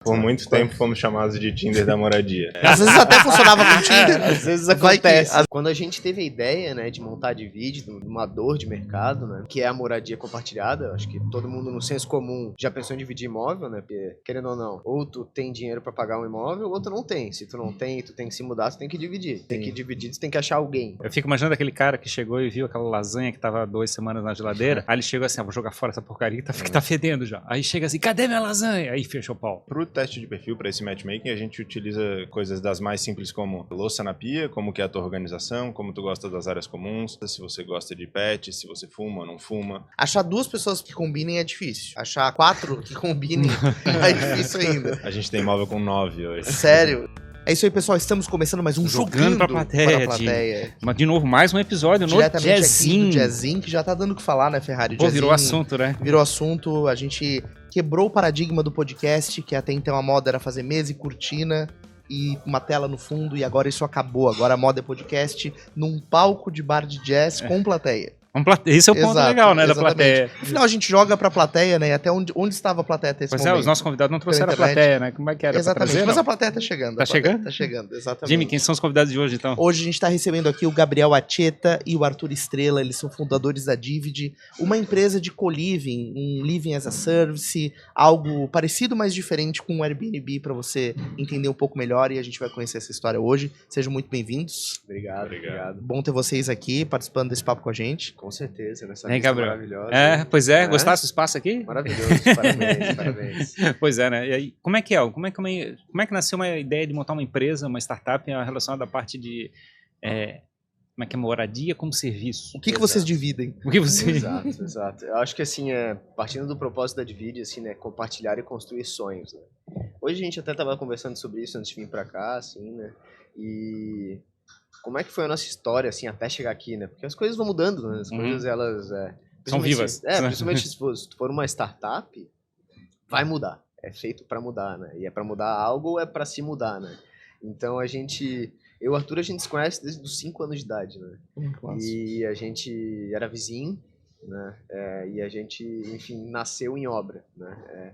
Por muito tempo fomos chamados de Tinder da moradia. Às vezes até funcionava com o Tinder. Às vezes acontece. Quando a gente teve a ideia, né, de montar a Divide, de uma dor de mercado, né, que é a moradia compartilhada, acho que todo mundo no senso comum já pensou em dividir imóvel, né, porque, querendo ou não, ou tu tem dinheiro pra pagar um imóvel, ou tu não tem. Se tu não tem, tu tem que se mudar, tu tem que dividir. Tem que dividir, tu tem que achar alguém. Eu fico imaginando aquele cara que chegou e viu aquela lasanha que tava 2 semanas na geladeira, aí ele chegou assim, vou jogar fora essa porcaria que tá fedendo já. Aí chega assim, cadê minha lasanha? Aí fechou o pau. Pro teste de perfil, para esse matchmaking, a gente utiliza coisas das mais simples como louça na pia, como que é a tua organização, como tu gosta das áreas comuns, se você gosta de pet, se você fuma ou não fuma. Achar 2 pessoas que combinem é difícil. Achar 4 que combinem é difícil ainda. A gente tem imóvel com 9 hoje. Sério. É isso aí, pessoal. Estamos começando mais um Jogando pra plateia. Mas de novo, mais um episódio no Jazzinho. Aqui do Jazzinho, que já tá dando o que falar, né, Ferrari? Pô, virou assunto, né? Virou assunto. A gente quebrou o paradigma do podcast, que até então a moda era fazer mesa e cortina e uma tela no fundo, e agora isso acabou. Agora a moda é podcast num palco de bar de jazz com plateia. Esse é o ponto legal, né, exatamente. Da plateia. Afinal, a gente joga pra plateia, né, até onde estava a plateia até esse momento. Pois é, os nossos convidados não trouxeram a plateia, né? Como é que era? Exatamente, trazer, mas a plateia tá chegando. Tá chegando? Tá chegando, exatamente. Jimmy, quem são os convidados de hoje, então? Hoje a gente tá recebendo aqui o Gabriel Acheta e o Arthur Estrela, eles são fundadores da Divide, uma empresa de co-living, um living as a service, algo parecido, mas diferente com o Airbnb, pra você entender um pouco melhor, e a gente vai conhecer essa história hoje. Sejam muito bem-vindos. Obrigado. Bom ter vocês aqui, participando desse papo com a gente. Com certeza, nessa Hein, Gabriel? maravilhosa. Pois é, gostasse do espaço aqui? Maravilhoso, parabéns. Pois é, né? E aí, como é que é? Como é que nasceu uma ideia de montar uma empresa, uma startup relacionada à parte de como é que é moradia como serviço? O que vocês dividem? O que você... Exato. Eu acho que assim, partindo do propósito da Divide, assim, né, compartilhar e construir sonhos, né? Hoje a gente até estava conversando sobre isso antes de vir para cá, assim, né? E como é que foi a nossa história, assim, até chegar aqui, né? Porque as coisas vão mudando, né? As coisas, elas... São vivas. Principalmente se for uma startup, vai mudar. É feito para mudar, né? E é para mudar algo ou é para se mudar, né? Então eu e o Arthur, a gente se conhece desde os 5 anos de idade, né? E a gente era vizinho, né? E a gente, enfim, nasceu em obra, né?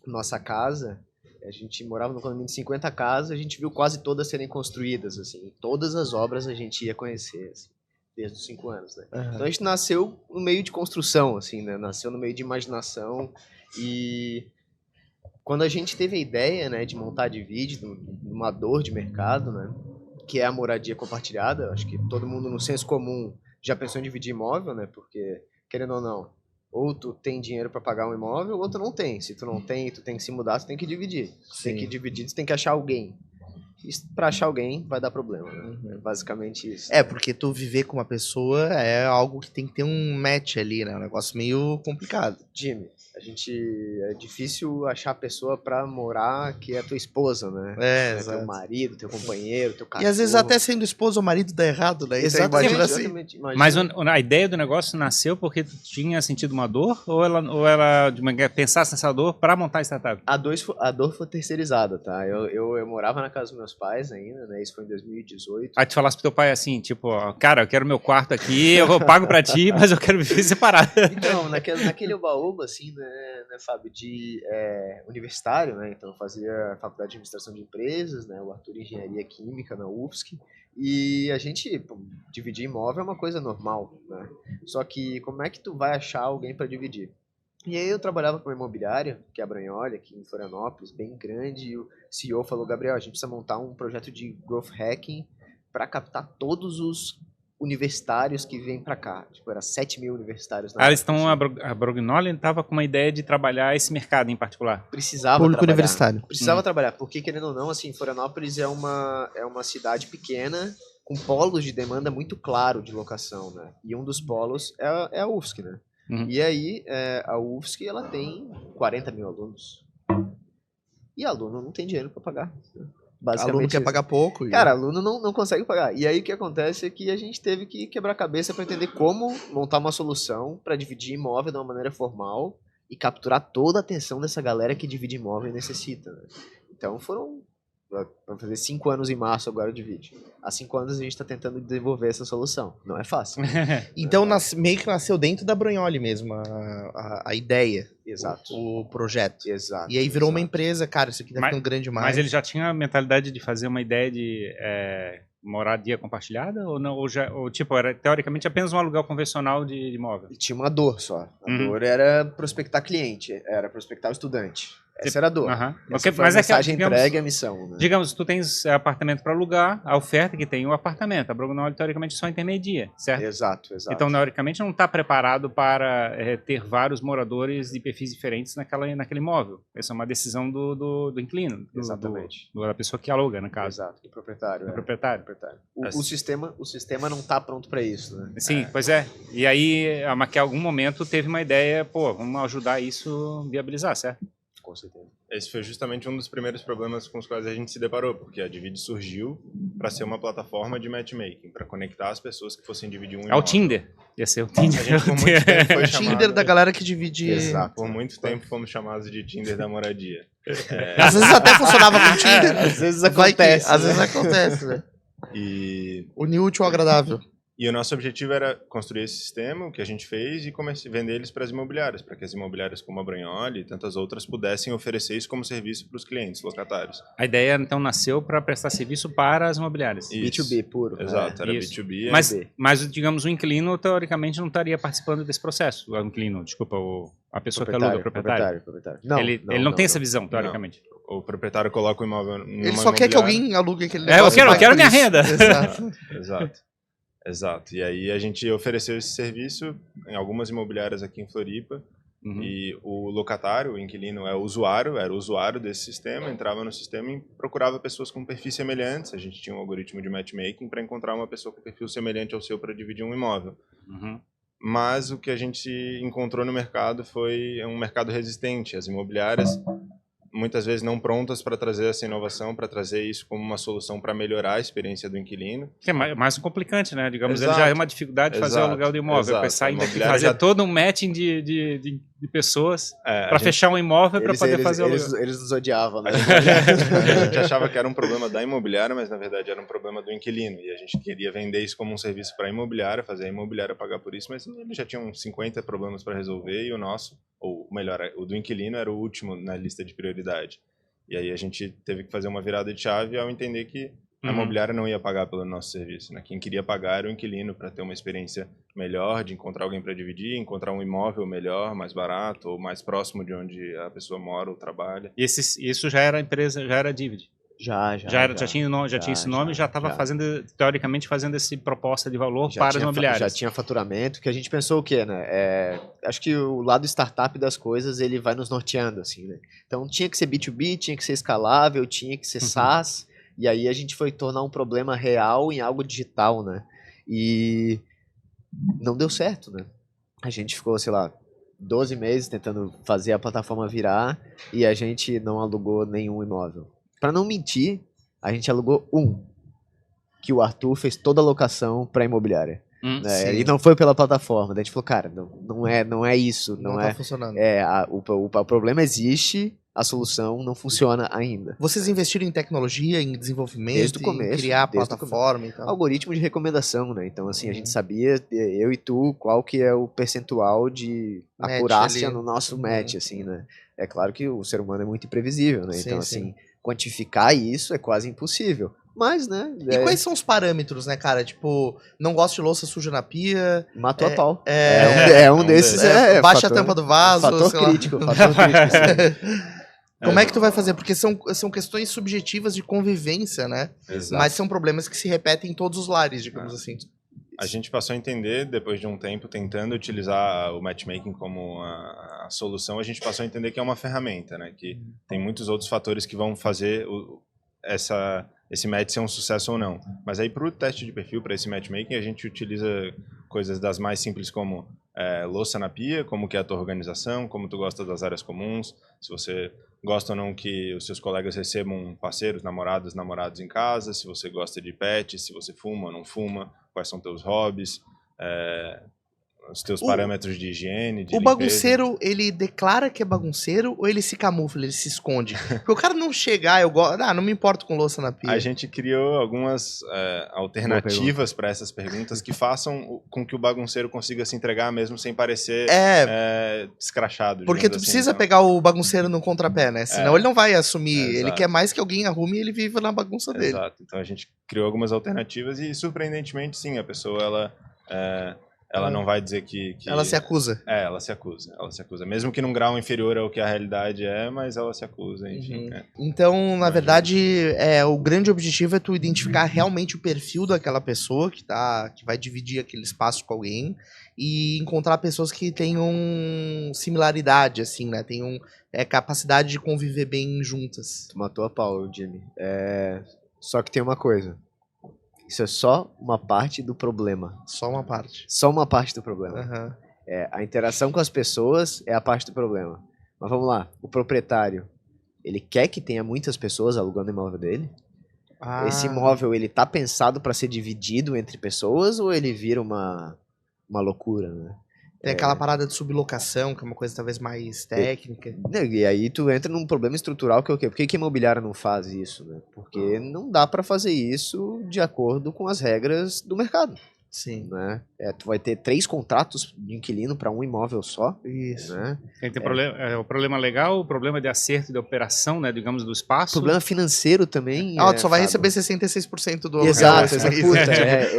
Nossa casa, a gente morava no condomínio de 50 casas, a gente viu quase todas serem construídas, assim. Todas as obras a gente ia conhecer, assim, desde os 5 anos, né? Uhum. Então a gente nasceu no meio de construção, assim, né? Nasceu no meio de imaginação. E quando a gente teve a ideia, né, de montar a Divide, uma dor de mercado, né, que é a moradia compartilhada, acho que todo mundo no senso comum já pensou em dividir imóvel, né, porque, querendo ou não, ou tu tem dinheiro para pagar um imóvel, ou tu não tem. Se tu não tem, tu tem que se mudar, tu tem que dividir. Tem que dividir, tu tem que achar alguém. E pra achar alguém vai dar problema, né? É basicamente isso. Porque tu viver com uma pessoa é algo que tem que ter um match ali, né? Um negócio meio complicado. Jimmy, é difícil achar a pessoa pra morar que é tua esposa, né? Exato. Teu marido, teu companheiro, teu cachorro. E às vezes até sendo esposa ou marido dá errado, né? Exatamente. Mas a ideia do negócio nasceu porque tinha sentido uma dor? Ou ela pensasse nessa dor pra montar a startup? A dor foi terceirizada, tá? Eu morava na casa dos meus pais ainda, né? Isso foi em 2018. Aí tu falasse pro teu pai assim, tipo, cara, eu quero meu quarto aqui, eu pago pra ti, mas eu quero viver separado. Então, naquele oba-oba, assim, né, Fábio, de universitário, né? Então eu fazia faculdade de administração de empresas, né? O Arthur engenharia química na UFSC. E a gente, dividir imóvel é uma coisa normal, né? Só que como é que tu vai achar alguém para dividir? E aí eu trabalhava com uma imobiliária, que é a Branholha, aqui em Florianópolis, bem grande, e o CEO falou, Gabriel, a gente precisa montar um projeto de growth hacking para captar todos os universitários que vêm para cá. Tipo, era 7 mil universitários. A Branholha estava com uma ideia de trabalhar esse mercado em particular. Precisava Público trabalhar. Universitário. Precisava trabalhar, porque querendo ou não, assim, Florianópolis é uma cidade pequena, com polos de demanda muito claro de locação, né? E um dos polos é a UFSC, né? Uhum. E aí, a UFSC, ela tem 40 mil alunos. E aluno não tem dinheiro para pagar. Basicamente, aluno quer pagar pouco. Cara, aluno não consegue pagar. E aí o que acontece é que a gente teve que quebrar a cabeça para entender como montar uma solução para dividir imóvel de uma maneira formal e capturar toda a atenção dessa galera que divide imóvel e necessita, né? Então foram Vai fazer 5 anos em março agora de vídeo. Há 5 anos a gente está tentando desenvolver essa solução. Não é fácil. Então meio que nasceu dentro da Brunholi mesmo, a ideia. Exato. O projeto. Exato. E aí virou uma empresa, cara, isso aqui tá ficando grande demais. Mas ele já tinha a mentalidade de fazer uma ideia de moradia compartilhada? Ou não? Ou tipo, era teoricamente apenas um aluguel convencional de imóvel? E tinha uma dor só. A dor era prospectar cliente, era prospectar o estudante. Essa era a dor. Essa foi a mensagem entregue à missão. Né? Digamos, tu tens apartamento para alugar, a oferta que tem o apartamento. A Brunholi, teoricamente, só intermedia, certo? Exato. Então, teoricamente, não está preparado para ter vários moradores de perfis diferentes naquele imóvel. Essa é uma decisão do inquilino. Exatamente. Da pessoa que aluga, no caso. Exato, do proprietário. Do proprietário. O sistema não está pronto para isso. Né? Sim, pois é. E aí, a Maquia, em algum momento, teve uma ideia, vamos ajudar isso a viabilizar, certo? Com certeza. Esse foi justamente um dos primeiros problemas com os quais a gente se deparou, porque a Divide surgiu para ser uma plataforma de matchmaking, para conectar as pessoas que fossem dividir um imóvel. É o Tinder. Ia ser o Tinder. A gente por muito tempo foi chamado... Tinder da galera que divide... Exato. Por muito tempo fomos chamados de Tinder da moradia. Às vezes até funcionava com Tinder. Às vezes acontece. Às vezes acontece, né? Unir útil ao agradável. E o nosso objetivo era construir esse sistema, o que a gente fez, e vender eles para as imobiliárias, para que as imobiliárias como a Brunholi e tantas outras pudessem oferecer isso como serviço para os clientes locatários. A ideia, então, nasceu para prestar serviço para as imobiliárias. Isso. B2B puro. Exato, era isso. B2B. Mas, digamos, o inquilino, teoricamente, não estaria participando desse processo. O inquilino, desculpa, a pessoa que aluga, o proprietário. Não, ele não tem essa visão, teoricamente. O proprietário coloca o imóvel numa Ele só quer que alguém alugue aquele negócio. Eu quero minha renda. Exato. E aí a gente ofereceu esse serviço em algumas imobiliárias aqui em Floripa. E o locatário, o inquilino, era o usuário desse sistema, entrava no sistema e procurava pessoas com perfis semelhantes. A gente tinha um algoritmo de matchmaking para encontrar uma pessoa com perfil semelhante ao seu para dividir um imóvel. Mas o que a gente encontrou no mercado foi um mercado resistente. As imobiliárias, muitas vezes não prontas para trazer essa inovação, para trazer isso como uma solução para melhorar a experiência do inquilino. Que é mais um complicante, né? Digamos, Exato. ele já é uma dificuldade de fazer o aluguel do imóvel. Exato. Pensar ainda que fazer todo um matching de pessoas para fechar um imóvel para poder fazer o aluguel. Eles nos odiavam, né? A gente achava que era um problema da imobiliária, mas na verdade era um problema do inquilino. E a gente queria vender isso como um serviço para a imobiliária, fazer a imobiliária pagar por isso, mas eles já tinham 50 problemas para resolver e o nosso, ou melhor, o do inquilino era o último na lista de prioridade. E aí a gente teve que fazer uma virada de chave ao entender que a imobiliária não ia pagar pelo nosso serviço, né? Quem queria pagar era o inquilino para ter uma experiência melhor, de encontrar alguém para dividir, encontrar um imóvel melhor, mais barato ou mais próximo de onde a pessoa mora ou trabalha. E isso já era a empresa, já era a Divide? Já tinha esse nome, já estava fazendo, teoricamente, fazendo essa proposta de valor para as imobiliárias. Já tinha faturamento, que a gente pensou o quê, né? Acho que o lado startup das coisas, ele vai nos norteando, assim, né? Então tinha que ser B2B, tinha que ser escalável, tinha que ser SaaS, e aí a gente foi tornar um problema real em algo digital, né? E não deu certo, né? A gente ficou, sei lá, 12 meses tentando fazer a plataforma virar e a gente não alugou nenhum imóvel. Para não mentir, a gente alugou que o Arthur fez toda a locação para imobiliária. Né? E não foi pela plataforma. Daí a gente falou, cara, não é isso. Não tá funcionando. O problema existe, a solução não funciona ainda. Vocês investiram em tecnologia, em desenvolvimento, desde o começo, em criar a plataforma e tal? Algoritmo de recomendação, né? Então, assim, a gente sabia, eu e tu, qual que é o percentual de acurácia no nosso match, assim, né? É claro que o ser humano é muito imprevisível, né? Então, assim, quantificar isso é quase impossível. Mas, né? E quais são os parâmetros, né, cara? Tipo, não gosto de louça suja na pia. Matou a pau. É um desses. Baixa a tampa do vaso. Fator crítico. Como é que tu vai fazer? Porque são questões subjetivas de convivência, né? Exato. Mas são problemas que se repetem em todos os lares, digamos assim. A gente passou a entender, depois de um tempo tentando utilizar o matchmaking como a solução, a gente passou a entender que é uma ferramenta, né? Que tem muitos outros fatores que vão fazer esse match ser um sucesso ou não. Mas aí, para o teste de perfil, para esse matchmaking, a gente utiliza coisas das mais simples como louça na pia, como que é a tua organização, como tu gosta das áreas comuns, se você gosta ou não que os seus colegas recebam parceiros, namorados em casa, se você gosta de pet, se você fuma ou não fuma, quais são teus hobbies, os teus parâmetros de higiene, de O limpeza. bagunceiro, ele declara que é bagunceiro ou ele se camufla, ele se esconde? Porque o cara não chegar, não me importo com louça na pia. A gente criou algumas alternativas para essas perguntas que façam com que o bagunceiro consiga se entregar mesmo sem parecer escrachado. Porque tu precisa pegar o bagunceiro no contrapé, né? Senão ele não vai assumir. Ele quer mais que alguém arrume e ele viva na bagunça dele. Exato. Então a gente criou algumas alternativas e, surpreendentemente, sim, a pessoa, ela não vai dizer que... Ela se acusa. Ela se acusa. Mesmo que num grau inferior ao que a realidade mas ela se acusa, enfim. Então, na verdade, o grande objetivo é tu identificar realmente o perfil daquela pessoa que vai dividir aquele espaço com alguém e encontrar pessoas que tenham similaridade, assim, né? Tenham capacidade de conviver bem juntas. Tu matou a pau, Jimmy. Só que tem uma coisa. Isso é só uma parte do problema. Só uma parte. Só uma parte do problema. Uhum. A interação com as pessoas é a parte do problema. Mas vamos lá, o proprietário, ele quer que tenha muitas pessoas alugando o imóvel dele? Esse imóvel, ele tá pensado para ser dividido entre pessoas ou ele vira uma loucura, né? Tem aquela parada de sublocação, que é uma coisa talvez mais técnica. E aí tu entra num problema estrutural que é o quê? Por que a imobiliária não faz isso, né? Porque não dá para fazer isso de acordo com as regras do mercado. Sim. Né? Tu vai ter 3 contratos de inquilino para um imóvel só. Isso. Né? Tem o problema legal, o problema de acerto de operação, né, digamos, do espaço. Problema financeiro também. Tu só vai receber 66% do aluguel. Exato.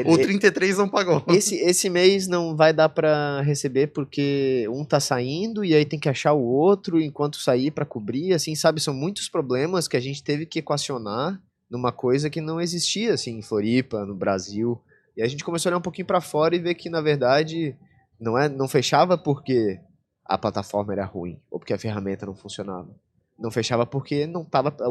O 33% não pagou. Esse mês não vai dar para receber porque um tá saindo e aí tem que achar o outro enquanto sair para cobrir, assim, sabe? São muitos problemas que a gente teve que equacionar numa coisa que não existia, assim, em Floripa, no Brasil. E a gente começou a olhar um pouquinho para fora e ver que, na verdade, não fechava porque a plataforma era ruim ou porque a ferramenta não funcionava. Não fechava porque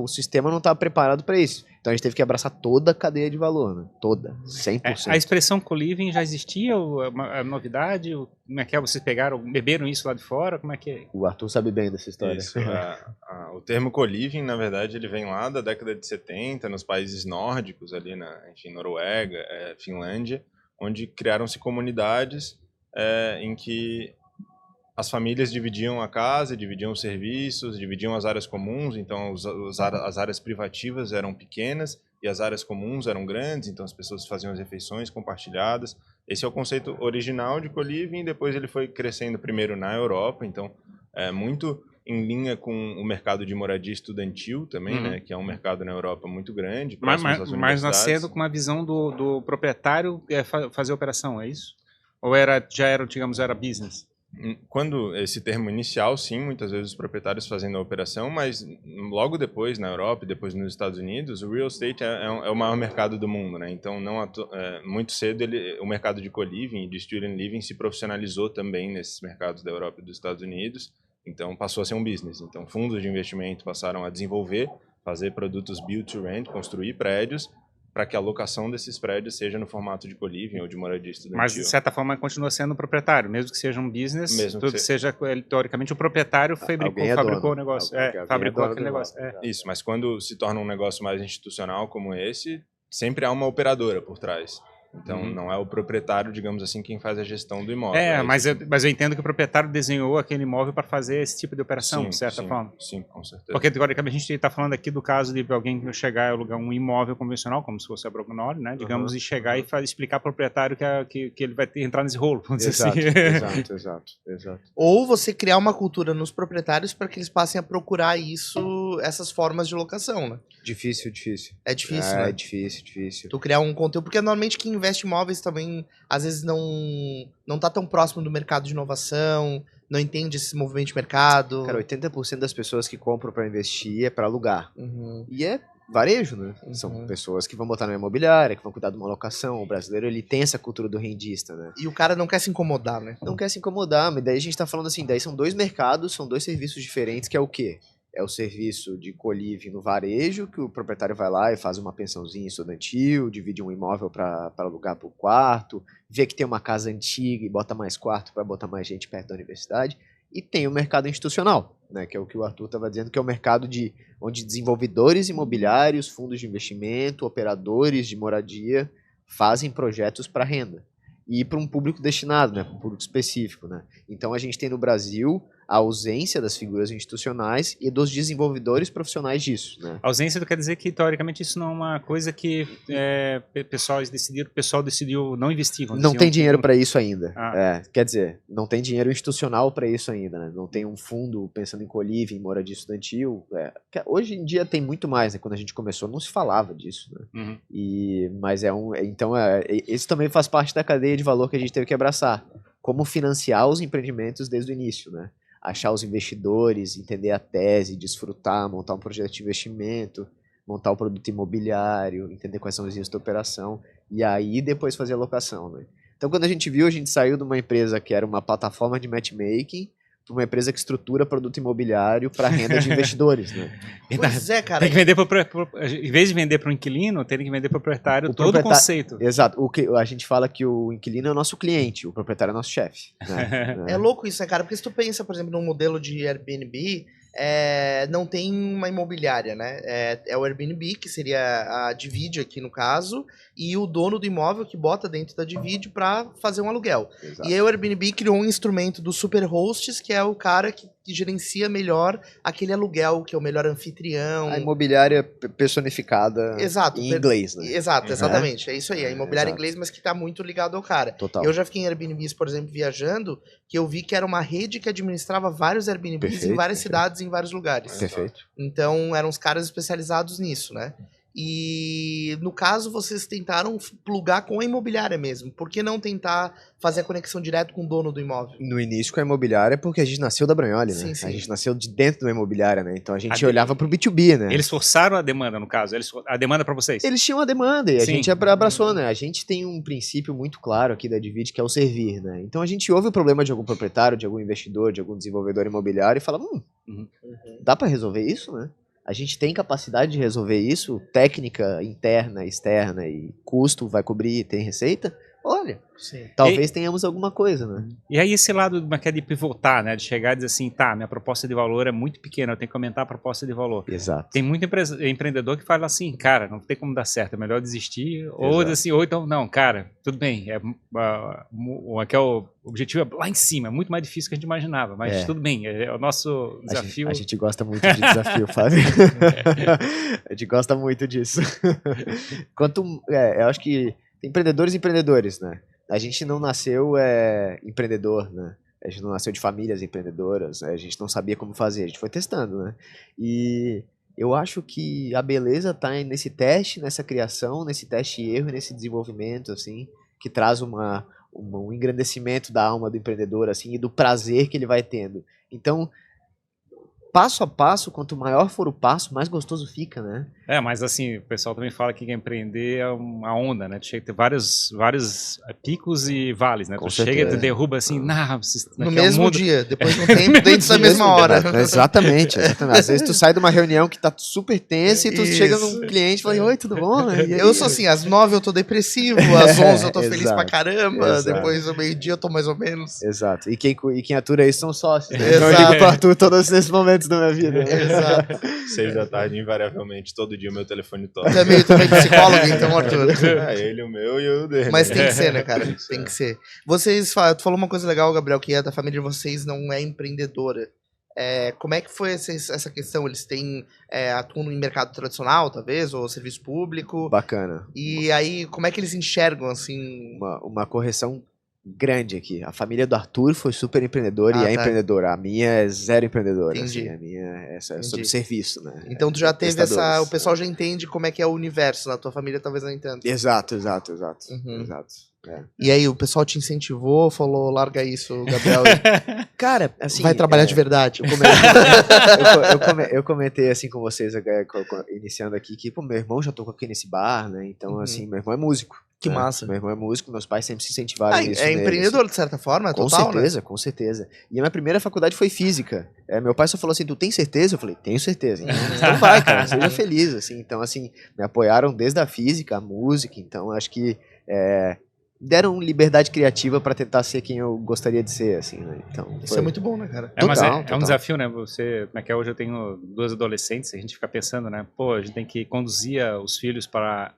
o sistema não estava preparado para isso. Então a gente teve que abraçar toda a cadeia de valor, né? Toda, 100%. A expressão co-living já existia? A novidade? Como é que vocês beberam isso lá de fora? Como é que é? O Arthur sabe bem dessa história. Isso, o termo co-living, na verdade, ele vem lá da década de 70, nos países nórdicos, ali Noruega, Finlândia, onde criaram-se comunidades em que as famílias dividiam a casa, dividiam os serviços, dividiam as áreas comuns, então as áreas privativas eram pequenas e as áreas comuns eram grandes, então as pessoas faziam as refeições compartilhadas. Esse é o conceito original de co-living, depois ele foi crescendo primeiro na Europa, então muito em linha com o mercado de moradia estudantil também, né, que é um mercado na Europa muito grande. Mas nascendo com uma visão do proprietário fazer operação, é isso? Ou já era, digamos, era business? Quando esse termo inicial, sim, muitas vezes os proprietários fazendo a operação, mas logo depois na Europa e depois nos Estados Unidos, o real estate é o maior mercado do mundo, né? Então, muito cedo o mercado de co-living e de student living se profissionalizou também nesses mercados da Europa e dos Estados Unidos. Então, passou a ser um business. Então, fundos de investimento passaram a desenvolver, fazer produtos build to rent, construir prédios, para que a locação desses prédios seja no formato de co-living ou de moradia estudantil. Mas, de certa forma, continua sendo proprietário, mesmo que seja um business, seja, teoricamente, o proprietário fabricou o negócio. Fabricou aquele negócio. Isso, mas quando se torna um negócio mais institucional como esse, sempre há uma operadora por trás. Então, não é o proprietário, digamos assim, quem faz a gestão do imóvel. Mas eu entendo que o proprietário desenhou aquele imóvel para fazer esse tipo de operação, de certa forma. Sim, com certeza. Porque, teoricamente, a gente está falando aqui do caso de alguém chegar e alugar um imóvel convencional, como se fosse a Brognoli, né? Digamos, e chegar e explicar ao proprietário que ele vai entrar nesse rolo, vamos dizer assim. Exato. Ou você criar uma cultura nos proprietários para que eles passem a procurar essas formas de locação, né? Difícil. É difícil, né? É difícil. Tu criar um conteúdo, porque normalmente quem investe em imóveis também, às vezes, não tá tão próximo do mercado de inovação, não entende esse movimento de mercado. Cara, 80% das pessoas que compram para investir é para alugar. E é varejo, né? São pessoas que vão botar na imobiliária, que vão cuidar de uma locação. O brasileiro, ele tem essa cultura do rendista, né? E o cara não quer se incomodar, né? Não quer se incomodar, mas daí a gente tá falando assim, daí são 2 mercados, são 2 serviços diferentes, que é o quê? É o serviço de co-living no varejo, que o proprietário vai lá e faz uma pensãozinha estudantil, divide um imóvel para alugar por quarto, vê que tem uma casa antiga e bota mais quarto para botar mais gente perto da universidade. E tem o mercado institucional, né, que é o que o Arthur estava dizendo, que é o mercado onde desenvolvedores imobiliários, fundos de investimento, operadores de moradia fazem projetos para renda. e para um público destinado, né, para um público específico, né. Então a gente tem no Brasil a ausência das figuras institucionais e dos desenvolvedores profissionais disso, né. A ausência quer dizer que, teoricamente, isso não é uma coisa que o pessoal decidiu não investir. Não tem dinheiro para isso ainda. Ah. Quer dizer, não tem dinheiro institucional para isso ainda, né? Não tem um fundo pensando em co-living, moradia estudantil. Hoje em dia tem muito mais, né? Quando a gente começou não se falava disso, né? Mas isso também faz parte da cadeia de valor que a gente teve que abraçar. Como financiar os empreendimentos desde o início, né? Achar os investidores, entender a tese, desfrutar, montar um projeto de investimento, montar o produto imobiliário, entender quais são os riscos da operação, e aí depois fazer a locação, né? Então, quando a gente saiu de uma empresa que era uma plataforma de matchmaking para uma empresa que estrutura produto imobiliário para renda de investidores, né? Pois é, cara. Tem que vender em vez de vender para o inquilino, tem que vender para o proprietário todo o conceito. Exato. A gente fala que o inquilino é o nosso cliente, o proprietário é o nosso chefe. Né? É louco isso, né, cara? Porque se tu pensa, por exemplo, num modelo de Airbnb, não tem uma imobiliária, né? É o Airbnb, que seria a Divide aqui no caso, e o dono do imóvel que bota dentro da Divide para fazer um aluguel. Exato. E aí o Airbnb criou um instrumento do Superhosts, que é o cara que gerencia melhor aquele aluguel, que é o melhor anfitrião. A imobiliária personificada em inglês, né? Exato, exatamente. É isso aí, a imobiliária em inglês, mas que tá muito ligado ao cara. Total. Eu já fiquei em Airbnbs, por exemplo, viajando, que eu vi que era uma rede que administrava vários Airbnbs em várias cidades, em vários lugares. Perfeito. Então, eram os caras especializados nisso, né? E no caso vocês tentaram plugar com a imobiliária mesmo. Por que não tentar fazer a conexão direto com o dono do imóvel? No início com a imobiliária, porque a gente nasceu da Braioli, né? Sim. A gente nasceu de dentro da imobiliária, né? Então a gente olhava pro B2B, né? Eles forçaram a demanda, no caso. A demanda para vocês. Eles tinham a demanda e a gente abraçou, né? A gente tem um princípio muito claro aqui da Divide, que é o servir, né? Então a gente ouve o problema de algum proprietário, de algum investidor, de algum desenvolvedor imobiliário e fala, dá para resolver isso, né? A gente tem capacidade de resolver isso, técnica interna, externa e custo vai cobrir, tem receita? Olha, talvez tenhamos alguma coisa, né? E aí esse lado de pivotar, né? De chegar e dizer assim, tá, minha proposta de valor é muito pequena, eu tenho que aumentar a proposta de valor. Exato. Tem muito empreendedor que fala assim, cara, não tem como dar certo, é melhor desistir. Ou então, não, cara, tudo bem, o objetivo é lá em cima, é muito mais difícil que a gente imaginava, mas tudo bem, é o nosso desafio. A gente gosta muito de desafio, Fábio. A gente gosta muito disso. Eu acho que tem empreendedores e empreendedores, né? A gente não nasceu empreendedor, né? A gente não nasceu de famílias empreendedoras, né? A gente não sabia como fazer, a gente foi testando, né? E eu acho que a beleza tá nesse teste, nessa criação, nesse teste e erro, nesse desenvolvimento, assim, que traz um engrandecimento da alma do empreendedor, assim, e do prazer que ele vai tendo. Então, passo a passo, quanto maior for o passo, mais gostoso fica, né? Mas assim, o pessoal também fala que empreender é uma onda, né? Tu chega a ter vários picos e vales, né? Tu chega e derruba assim, no mesmo dia, depois de um tempo, dentro da mesma hora. Exatamente. Às vezes tu sai de uma reunião que tá super tensa e tu chega num cliente e fala, oi, tudo bom? Eu sou assim, às 9 eu tô depressivo, às 11 eu tô feliz pra caramba, depois do meio-dia eu tô mais ou menos. Exato. E quem atura isso são sócios, né? Exato. Eu atuo todos esses momentos da minha vida. Exato. 6 da tarde, invariavelmente, todo dia o meu telefone toca. Também psicólogo, então, Arthur. Ele, o meu e o dele. Mas tem que ser, né, cara? Tem que ser. Tu falou uma coisa legal, Gabriel, que a família de vocês não é empreendedora. Como é que foi essa questão? Eles atuam em mercado tradicional, talvez, ou serviço público? Bacana. E aí, como é que eles enxergam, assim... Uma correção grande aqui. A família do Arthur foi super empreendedora e é empreendedora. A minha é zero empreendedora. Assim, a minha é sobre serviço, né? Então tu já teve o pessoal já entende como é que é o universo. Na tua família talvez não entenda. Exato. E aí, o pessoal te incentivou, falou, larga isso, Gabriel. Cara, assim... Vai trabalhar de verdade. Eu comentei assim com vocês, iniciando aqui, que meu irmão já tocou aqui nesse bar, né? Então, assim, meu irmão é músico. Que massa. Meu irmão é músico, meus pais sempre se incentivaram nisso. É empreendedor, de certa forma, total, né? Com certeza. E a minha primeira faculdade foi física. Meu pai só falou assim, tu tem certeza? Eu falei, tenho certeza. Então vai, cara, seja feliz, assim. Então, assim, me apoiaram desde a física, a música. Então, acho que deram liberdade criativa pra tentar ser quem eu gostaria de ser, assim, né? Então, isso é muito bom, né, cara? Mas é um desafio, né? Hoje eu tenho 2 adolescentes, a gente fica pensando, né? Pô, a gente tem que conduzir os filhos para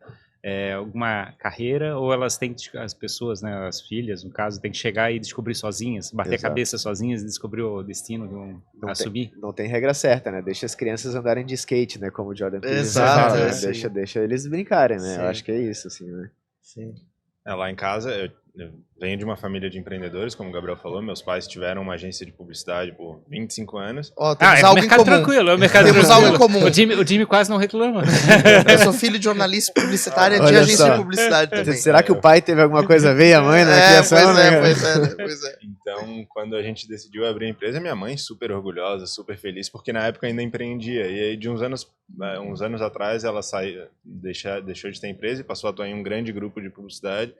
alguma carreira, ou elas têm que, as pessoas, né, as filhas, no caso, têm que chegar e descobrir sozinhas, bater a cabeça sozinhas e descobrir o destino que vão assumir? Não tem regra certa, né? Deixa as crianças andarem de skate, né? Como o Jordan Peterson Exato, fala, né? sim. Deixa eles brincarem, né? Sim. Eu acho que é isso, assim, né? Sim. Lá em casa, eu venho de uma família de empreendedores, como o Gabriel falou. Meus pais tiveram uma agência de publicidade por 25 anos. Ó, temos algo em mercado comum. tranquilo, é o mercado Temos tranquilo. algo em comum. O time quase não reclama. Eu sou filho de jornalista publicitária de Olha agência só. de publicidade também. Será que o pai teve alguma coisa a ver e a mãe na criação, né? Pois é. Então, quando a gente decidiu abrir a empresa, minha mãe super orgulhosa, super feliz, porque na época ainda empreendia. E aí, de uns anos atrás, ela deixou de ter empresa e passou a atuar em um grande grupo de publicidade.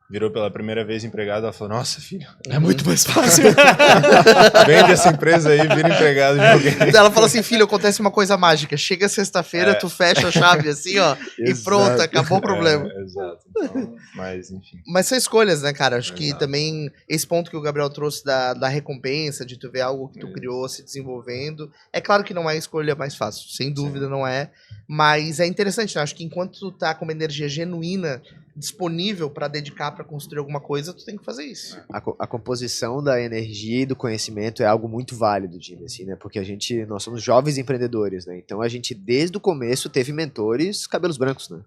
Virou pela primeira vez empregado, ela falou, nossa, filho, é muito mais fácil. Vende essa empresa aí, vira empregado de alguém. Ela falou assim, filho, acontece uma coisa mágica. Chega sexta-feira, tu fecha a chave assim, ó, e pronto, acabou o problema. Exato. Então, mas, enfim. Mas são escolhas, né, cara? Acho que também esse ponto que o Gabriel trouxe da recompensa, de tu ver algo que tu criou se desenvolvendo. É claro que não é a escolha mais fácil, sem dúvida não é. Mas é interessante, né? Acho que enquanto tu tá com uma energia genuína disponível para dedicar para construir alguma coisa, tu tem que fazer isso. A composição da energia e do conhecimento é algo muito válido, Jimmy, assim, né? Porque nós somos jovens empreendedores, né? Então a gente desde o começo teve mentores cabelos brancos, né?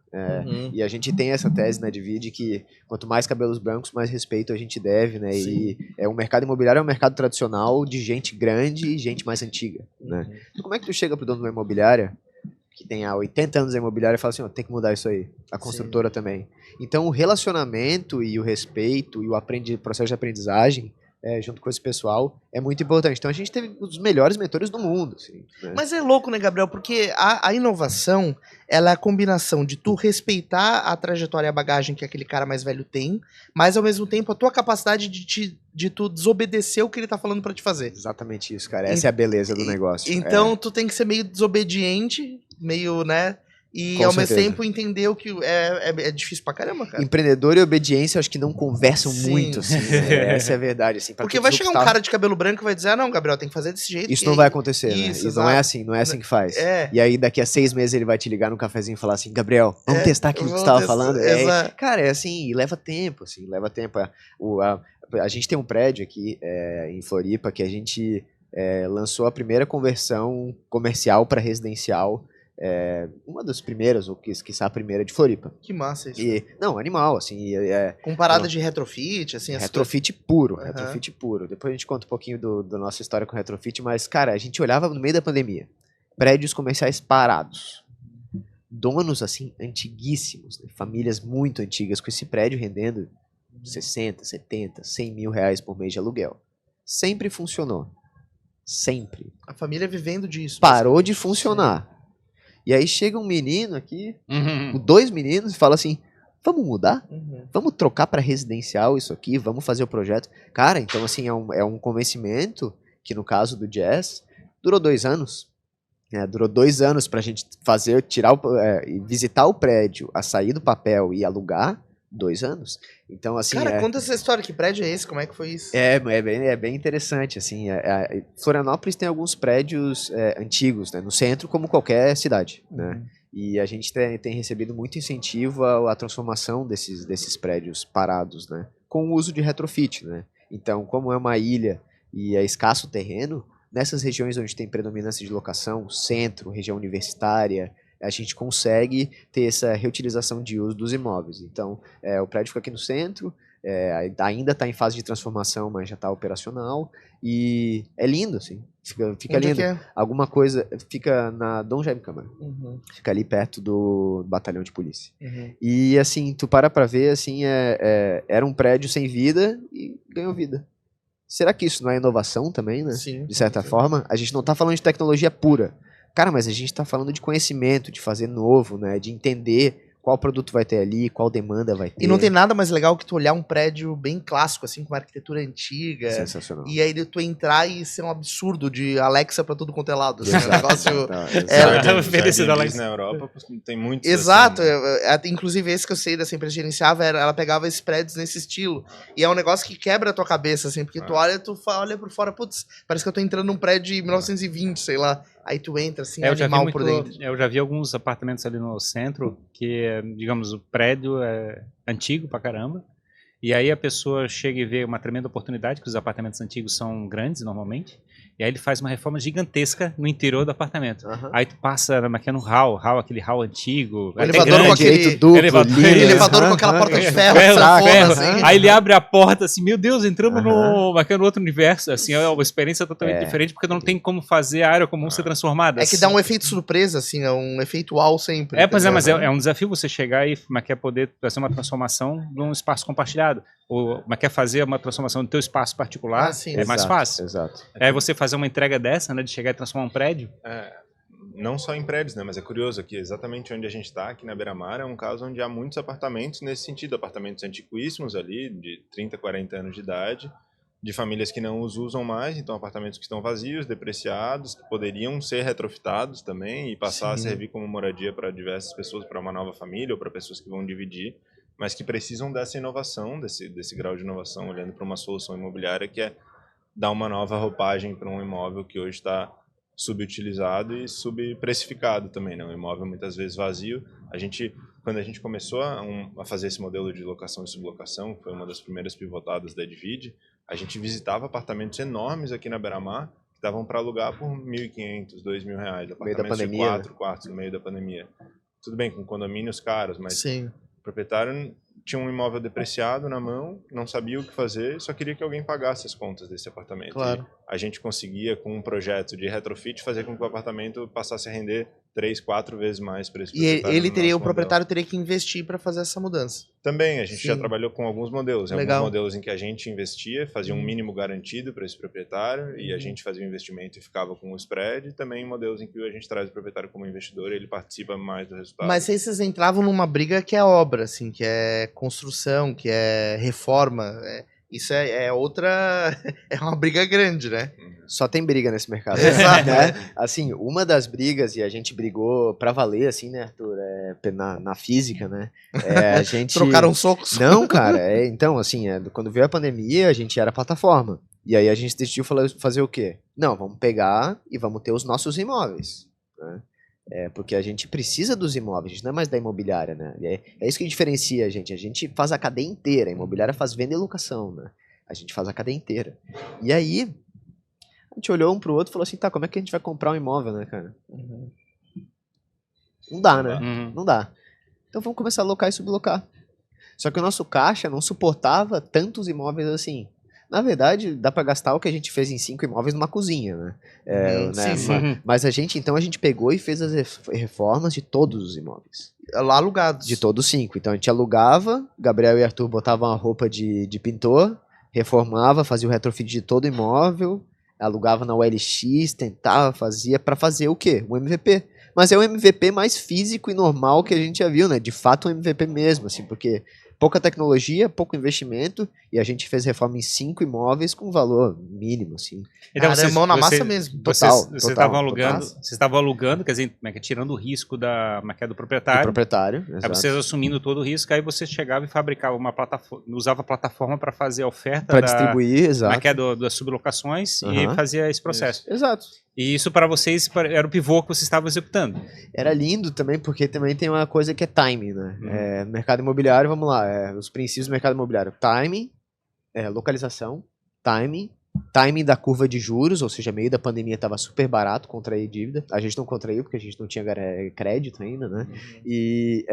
E a gente tem essa tese na Divide que quanto mais cabelos brancos, mais respeito a gente deve, né? Sim. E o mercado imobiliário é um mercado tradicional de gente grande e gente mais antiga, né? Então, como é que tu chega pro dono de uma imobiliária que tem há 80 anos a imobiliária e fala assim, ó, tem que mudar isso aí. A construtora também. Então, o relacionamento e o respeito e o processo de aprendizagem, junto com esse pessoal, é muito importante. Então, a gente teve os melhores mentores do mundo. Assim, né? Mas é louco, né, Gabriel? Porque a inovação, ela é a combinação de tu respeitar a trajetória e a bagagem que aquele cara mais velho tem, mas, ao mesmo tempo, a tua capacidade de tu desobedecer o que ele tá falando pra te fazer. Exatamente isso, cara. Essa é a beleza do negócio. Então, tu tem que ser meio desobediente, meio, né? E Com ao mesmo certeza. tempo entender o que é difícil pra caramba, cara. Empreendedor e obediência, eu acho que não conversam Sim. muito, assim. Né? Essa é a verdade, assim. pra Porque tu vai chegar um disruptar- cara de cabelo branco e vai dizer, ah, não, Gabriel, tem que fazer desse jeito. Isso que não vai acontecer, né? Isso, E não é assim que faz. É. E aí, daqui a 6 meses, ele vai te ligar no cafezinho e falar assim, Gabriel, vamos testar aquilo que você estava falando? Exato. Cara, é assim, leva tempo, assim, leva tempo. A gente tem um prédio aqui em Floripa que a gente lançou a primeira conversão comercial para residencial, uma das primeiras, ou quiçá a primeira de Floripa. Que massa isso. Não, animal, assim. Com parada de retrofit, assim. essas Retrofit puro, Aham. retrofit puro. Depois a gente conta um pouquinho da nossa história com retrofit, mas, cara, a gente olhava no meio da pandemia, prédios comerciais parados, donos, assim, antiguíssimos, né? Famílias muito antigas, com esse prédio rendendo 60, 70, 100 mil reais por mês de aluguel. Sempre funcionou. Sempre. A família vivendo disso. Parou de funcionar. E aí chega um menino aqui, dois meninos, e fala assim, vamos mudar? Uhum. Vamos trocar para residencial isso aqui, vamos fazer o projeto. Cara, então assim, é um convencimento que no caso do Jazz, durou 2 anos. Durou 2 anos pra gente visitar o prédio, a sair do papel e alugar, 2 anos. Então assim... Cara, conta essa história, que prédio é esse? Como é que foi isso? É bem interessante, assim, Florianópolis tem alguns prédios antigos, né, no centro, como qualquer cidade, né, e a gente tem recebido muito incentivo à transformação desses prédios parados, né, com o uso de retrofit, né, então, como é uma ilha e é escasso o terreno, nessas regiões onde tem predominância de locação, centro, região universitária, a gente consegue ter essa reutilização de uso dos imóveis. Então, o prédio fica aqui no centro, ainda está em fase de transformação, mas já está operacional, e é lindo, assim, fica Onde lindo. que é? Alguma coisa, fica na Dom Jaime Câmara, Uhum, fica ali perto do batalhão de polícia. uhum. E, assim, tu para ver, assim, era um prédio sem vida e ganhou vida. Será que isso não é inovação também, né? Sim. De certa forma, a gente não está falando de tecnologia pura. Cara, mas a gente está falando de conhecimento, de fazer novo, né? De entender qual produto vai ter ali, qual demanda vai ter. E não tem nada mais legal que tu olhar um prédio bem clássico, assim, com uma arquitetura antiga. Sensacional. E aí tu entrar e ser um absurdo de Alexa pra tudo quanto é lado. Assim, Exato. um negócio... Oferecido Jardins lá na Europa tem muitos. Exato, assim, inclusive esse que eu sei dessa empresa gerenciava, ela pegava esses prédios nesse estilo, e é um negócio que quebra a tua cabeça, assim, porque tu olha por fora, putz, parece que eu tô entrando num prédio de 1920, sei lá, aí tu entra assim, eu já vi animal por dentro. Eu já vi alguns apartamentos ali no centro que, digamos, o prédio é antigo pra caramba. E aí a pessoa chega e vê uma tremenda oportunidade, que os apartamentos antigos são grandes normalmente. E aí ele faz uma reforma gigantesca no interior do apartamento. Aí tu passa no hall, aquele hall antigo. O elevador com aquele duplo, elevador com aquela porta de ferro, assim. Aí ele abre a porta assim, meu Deus, entramos no outro universo. Assim, é uma experiência totalmente diferente, porque não tem como fazer a área comum ser transformada. É que dá um efeito surpresa, assim, é um efeito uau sempre. Mas é um desafio você chegar e poder fazer uma transformação de um espaço compartilhado. Ou quer fazer uma transformação do teu espaço particular, é mais fácil. Exato. É você fazer uma entrega dessa, né, de chegar e transformar um prédio. Não só em prédios, né, mas é curioso aqui, exatamente onde a gente está, aqui na Beira-Mar, é um caso onde há muitos apartamentos nesse sentido, apartamentos antiquíssimos ali, de 30, 40 anos de idade, de famílias que não os usam mais, então apartamentos que estão vazios, depreciados, que poderiam ser retrofitados também e passar a servir como moradia para diversas pessoas, para uma nova família ou para pessoas que vão dividir, mas que precisam dessa inovação, desse grau de inovação, olhando para uma solução imobiliária que é dar uma nova roupagem para um imóvel que hoje está subutilizado e subprecificado também, né? Um imóvel muitas vezes vazio. Quando a gente começou a fazer esse modelo de locação e sublocação, que foi uma das primeiras pivotadas da Edvide, a gente visitava apartamentos enormes aqui na Beira-Mar que estavam para alugar por R$1.500, R$2.000, apartamentos de 4 quartos no meio da pandemia. Tudo bem, com condomínios caros, mas o proprietário tinha um imóvel depreciado na mão, não sabia o que fazer, só queria que alguém pagasse as contas desse apartamento. Claro. E a gente conseguia, com um projeto de retrofit, fazer com que o apartamento passasse a render 3, 4 vezes mais para esse proprietário. E o proprietário teria que investir para fazer essa mudança. Também, a gente já trabalhou com alguns modelos. Legal. Alguns modelos em que a gente investia, fazia um mínimo garantido para esse proprietário e a gente fazia o investimento e ficava com o spread. E também modelos em que a gente traz o proprietário como investidor e ele participa mais do resultado. Mas aí vocês entravam numa briga que é obra, assim, que é construção, que é reforma. Isso é outra... É uma briga grande, né? Só tem briga nesse mercado. Exato. Né? Assim, uma das brigas, e a gente brigou pra valer, assim, né, Arthur? Na física, né? A gente... Trocaram socos? Não, cara. Então, assim, quando veio a pandemia, a gente era plataforma. E aí a gente decidiu fazer o quê? Não, vamos pegar e vamos ter os nossos imóveis, né? Porque a gente precisa dos imóveis, a gente não é mais da imobiliária, né? É isso que diferencia a gente faz a cadeia inteira, a imobiliária faz venda e locação, né? A gente faz a cadeia inteira. E aí, a gente olhou um pro outro e falou assim, tá, como é que a gente vai comprar um imóvel, né, cara? Não dá, né? Não dá. Então vamos começar a alocar e sublocar. Só que o nosso caixa não suportava tantos imóveis assim. Na verdade, dá para gastar o que a gente fez em 5 imóveis numa cozinha, né? Mas a gente pegou e fez as reformas de todos os imóveis. Lá alugados. De todos os 5. Então a gente alugava, Gabriel e Arthur botavam uma roupa de pintor, reformava, fazia o retrofit de todo o imóvel, alugava na OLX, tentava, fazia, para fazer o quê? O MVP. Mas é o MVP mais físico e normal que a gente já viu, né? De fato um MVP mesmo, assim, porque... Pouca tecnologia, pouco investimento, e a gente fez reforma em 5 imóveis com valor mínimo, assim. Então, vocês, mão na massa mesmo. Vocês estavam alugando, quer dizer, tirando o risco do proprietário. Do proprietário, exato. Aí vocês assumindo todo o risco, aí você chegava e fabricava uma plataforma, usava a plataforma para fazer a oferta para distribuir, exato. Das sublocações e fazia esse processo. Isso. Exato. E isso para vocês era o pivô que vocês estavam executando. Era lindo também, porque também tem uma coisa que é timing, né? Mercado imobiliário, vamos lá, os princípios do mercado imobiliário. Timing, localização, timing da curva de juros, ou seja, meio da pandemia estava super barato contrair dívida. A gente não contraiu porque a gente não tinha crédito ainda, né? E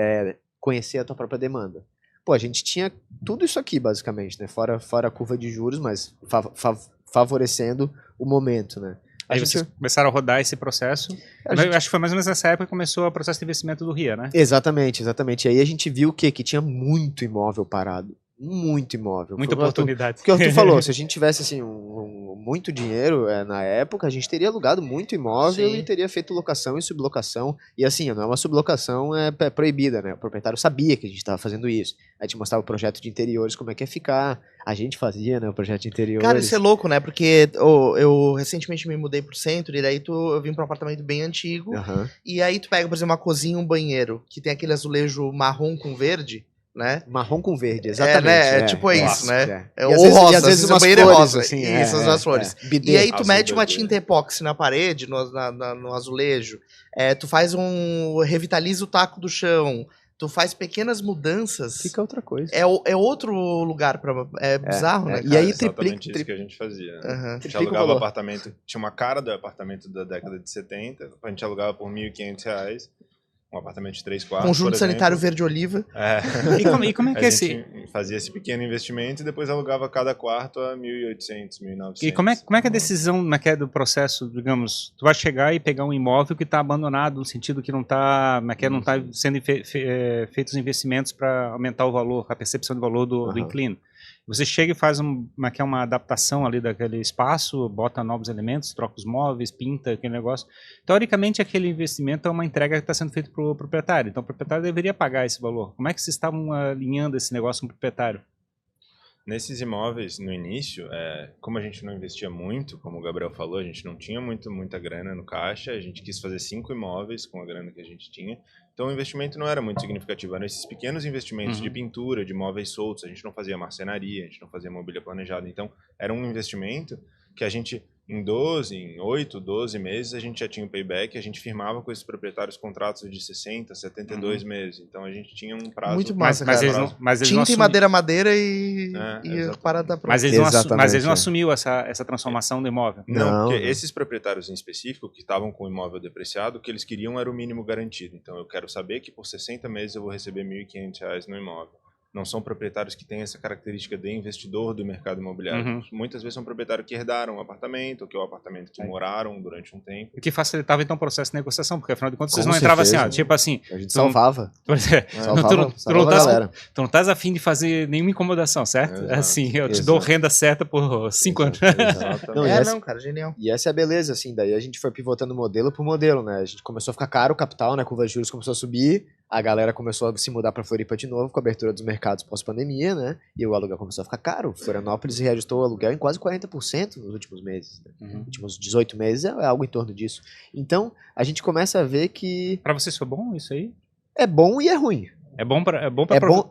conhecer a tua própria demanda. Pô, a gente tinha tudo isso aqui, basicamente, né? Fora a curva de juros, mas favorecendo o momento, né? Aí vocês começaram a rodar esse processo. Acho que foi mais ou menos nessa época que começou o processo de investimento do RIA, né? Exatamente. E aí a gente viu o quê? Que tinha muito imóvel parado. Muito imóvel. Muita oportunidade. Porque o Arthur falou, se a gente tivesse assim, muito dinheiro na época, a gente teria alugado muito imóvel e teria feito locação e sublocação. E assim, não é uma sublocação proibida, né? O proprietário sabia que a gente estava fazendo isso. A gente mostrava o projeto de interiores, como é que ia ficar. A gente fazia, né, o projeto de interiores. Cara, isso é louco, né? Porque eu recentemente me mudei pro centro e daí eu vim pra um apartamento bem antigo. E aí tu pega, por exemplo, uma cozinha e um banheiro, que tem aquele azulejo marrom com verde. né? Marrom com verde, exatamente. Tipo isso, né? E Ou rosa, e às vezes o umas banheiro flores, rosa. assim. Isso, as flores. Bidê. E aí tu Azul mete uma bebê. tinta epóxi na parede, no azulejo, tu faz revitaliza o taco do chão, tu faz pequenas mudanças. Fica outra coisa. É outro lugar é bizarro, né, E cara? aí Exatamente isso que a gente fazia. Aham. A gente Triplica o alugava valor. apartamento, tinha uma cara do apartamento da década de 70, a gente alugava por R$1.500, um apartamento de 3 quartos, Conjunto por sanitário exemplo. verde-oliva. É. E como é que A é gente fazia esse pequeno investimento e depois alugava cada quarto a 1.800, 1.900. E como é que a decisão do processo, digamos, tu vai chegar e pegar um imóvel que está abandonado, no sentido que não está sendo feitos investimentos para aumentar o valor, a percepção de valor do inquilino. Você chega e faz uma adaptação ali daquele espaço, bota novos elementos, troca os móveis, pinta aquele negócio. Teoricamente, aquele investimento é uma entrega que está sendo feita para o proprietário. Então, o proprietário deveria pagar esse valor. Como é que vocês estavam alinhando esse negócio com o proprietário? Nesses imóveis, no início, como a gente não investia muito, como o Gabriel falou, a gente não tinha muita grana no caixa, a gente quis fazer 5 imóveis com a grana que a gente tinha, então o investimento não era muito significativo, eram esses pequenos investimentos de pintura, de móveis soltos, a gente não fazia marcenaria, a gente não fazia mobília planejada, então era um investimento que a gente, em 8, 12 meses, a gente já tinha o payback, a gente firmava com esses proprietários contratos de 60, 72 meses, então a gente tinha um prazo... Muito massa, mas cara. eles Tinta e madeira e exatamente. parada pronta. Mas eles não é. assumiu essa transformação do imóvel. Não, porque esses proprietários em específico, que estavam com o imóvel depreciado, o que eles queriam era o mínimo garantido. Então, eu quero saber que por 60 meses eu vou receber R$1.500 no imóvel. Não são proprietários que têm essa característica de investidor do mercado imobiliário. Muitas vezes são proprietários que herdaram um apartamento, ou que é o apartamento que moraram durante um tempo. O que facilitava, então, o processo de negociação, porque, afinal de contas, vocês Com não entravam certeza, assim, tipo assim... A gente salvava. Tu não estás afim de fazer nenhuma incomodação, certo? Exato. Assim, eu te dou renda certa por 5 anos. Exatamente. Não, cara, genial. E essa é a beleza, assim, daí a gente foi pivotando modelo por modelo, né? A gente começou a ficar caro o capital, né? A curva de juros começou a subir, a galera começou a se mudar pra Floripa de novo, com a abertura dos mercados pós-pandemia, né? E o aluguel começou a ficar caro. Florianópolis reajustou o aluguel em quase 40% nos últimos meses. Né? Nos últimos 18 meses é algo em torno disso. Então, a gente começa a ver que... Pra vocês foi bom isso aí? É bom e é ruim.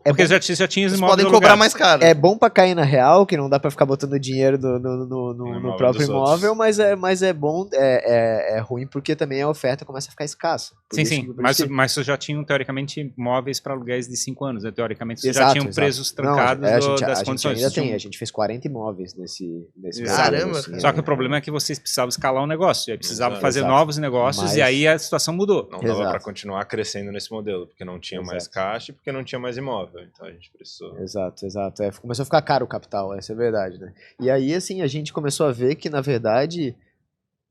Porque já tinha os Vocês imóveis podem cobrar alugados. mais caro. É bom pra cair na real, que não dá pra ficar botando dinheiro no próprio dos imóvel, outros. mas é bom, é ruim porque também a oferta começa a ficar escassa. Por isso Sim. que- Mas vocês já tinham, teoricamente, imóveis para aluguéis de 5 anos, né? Teoricamente, vocês Exato, já tinham exato. presos Não, trancados a gente das ainda condições. tem, a gente fez 40 imóveis nesse Caramba, modelo, assim, cara. Só que o problema é que vocês precisavam escalar o negócio, aí precisavam Exato. fazer Exato. novos negócios, Mas- e aí a situação mudou. Não dava Exato. para continuar crescendo nesse modelo, porque não tinha mais Exato. caixa e porque não tinha mais imóvel. Então a gente precisou. Exato. Começou a ficar caro o capital, essa é a verdade, né? E aí, assim, a gente começou a ver que, na verdade,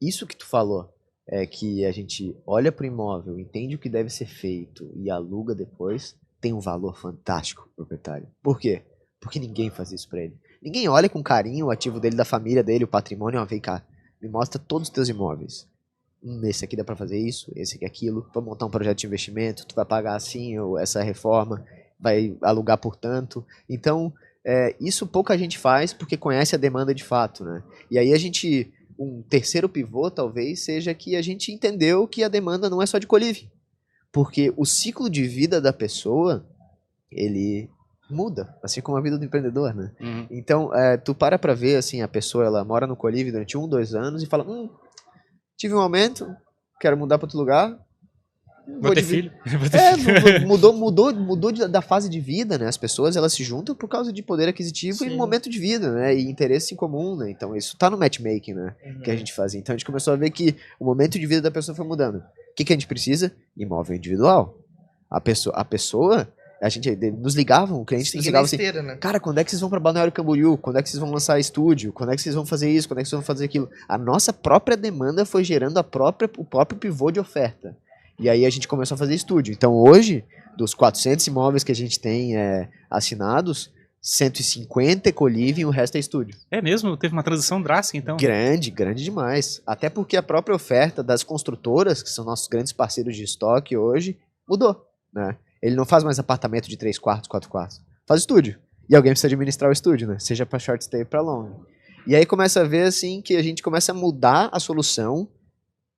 isso que tu falou, é que a gente olha pro imóvel, entende o que deve ser feito e aluga depois, tem um valor fantástico pro proprietário. Por quê? Porque ninguém faz isso pra ele. Ninguém olha com carinho o ativo dele, da família dele, o patrimônio, ó, vem cá, me mostra todos os teus imóveis. Esse aqui dá pra fazer isso, esse aqui aquilo, vamos montar um projeto de investimento, tu vai pagar assim, ou essa reforma, vai alugar por tanto. Então, isso pouca gente faz porque conhece a demanda de fato, né? E aí um terceiro pivô talvez seja que a gente entendeu que a demanda não é só de co-living. Porque o ciclo de vida da pessoa, ele muda, assim como a vida do empreendedor, né? Então, tu para pra ver, assim, a pessoa, ela mora no co-living durante 1, 2 anos e fala, tive um aumento, quero mudar para outro lugar. Vou ter filho. Vou ter filho. Mudou da fase de vida, né? As pessoas, elas se juntam por causa de poder aquisitivo e momento de vida, né? E interesse em comum, né? Então, isso tá no matchmaking, né? Que a gente fazia. Então, a gente começou a ver que o momento de vida da pessoa foi mudando. O que a gente precisa? Imóvel individual. A pessoa, a gente nos ligavam, o cliente nos ligava assim, né? cara, quando é que vocês vão para Balneário Camboriú? Quando é que vocês vão lançar estúdio? Quando é que vocês vão fazer isso? Quando é que vocês vão fazer aquilo? A nossa própria demanda foi gerando o próprio pivô de oferta. E aí a gente começou a fazer estúdio. Então hoje, dos 400 imóveis que a gente tem assinados, 150 é co-living, o resto é estúdio. É mesmo? Teve uma transição drástica, então? Grande demais. Até porque a própria oferta das construtoras, que são nossos grandes parceiros de estoque hoje, mudou, né? Ele não faz mais apartamento de 3 quartos, 4 quartos. Faz estúdio. E alguém precisa administrar o estúdio, né? Seja para short stay ou para long. E aí começa a ver, assim, que a gente começa a mudar a solução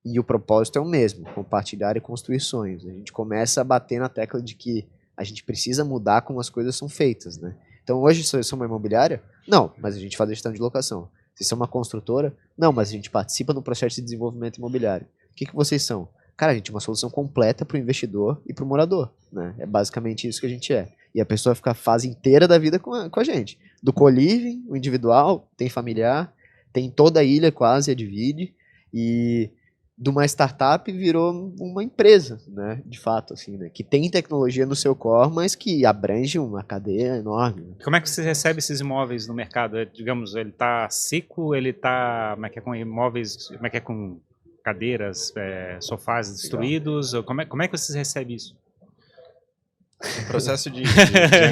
e o propósito é o mesmo, compartilhar e construir sonhos. A gente começa a bater na tecla de que A gente precisa mudar como as coisas são feitas, né? Então, hoje, vocês são uma imobiliária? Não, mas a gente faz a gestão de locação. Vocês são uma construtora? Não, mas a gente participa no processo de desenvolvimento imobiliário. O que vocês são? Cara, a gente é uma solução completa para o investidor e para o morador, né? É basicamente isso que a gente é. E a pessoa fica a fase inteira da vida com a gente. Do co-living, o individual, tem familiar, tem toda a ilha quase, a divide, e de uma startup virou uma empresa, né? De fato, assim, né? Que tem tecnologia no seu core, mas que abrange uma cadeia enorme. Né? Como é que você recebe esses imóveis no mercado? Digamos, ele está seco, ele está, como é que é, com imóveis, como é que é, com cadeiras, sofás destruídos? Como é que vocês recebem isso? O processo de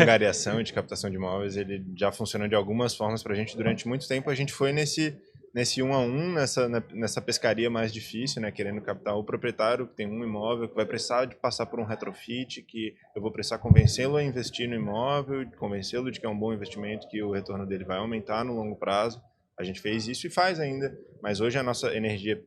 angariação e de captação de imóveis, ele já funciona de algumas formas para a gente. Durante muito tempo a gente foi nesse 1 a 1, nessa pescaria mais difícil, né, querendo captar o proprietário que tem um imóvel, que vai precisar de passar por um retrofit, que eu vou precisar convencê-lo a investir no imóvel, convencê-lo de que é um bom investimento, que o retorno dele vai aumentar no longo prazo. A gente fez isso e faz ainda, mas hoje a nossa energia,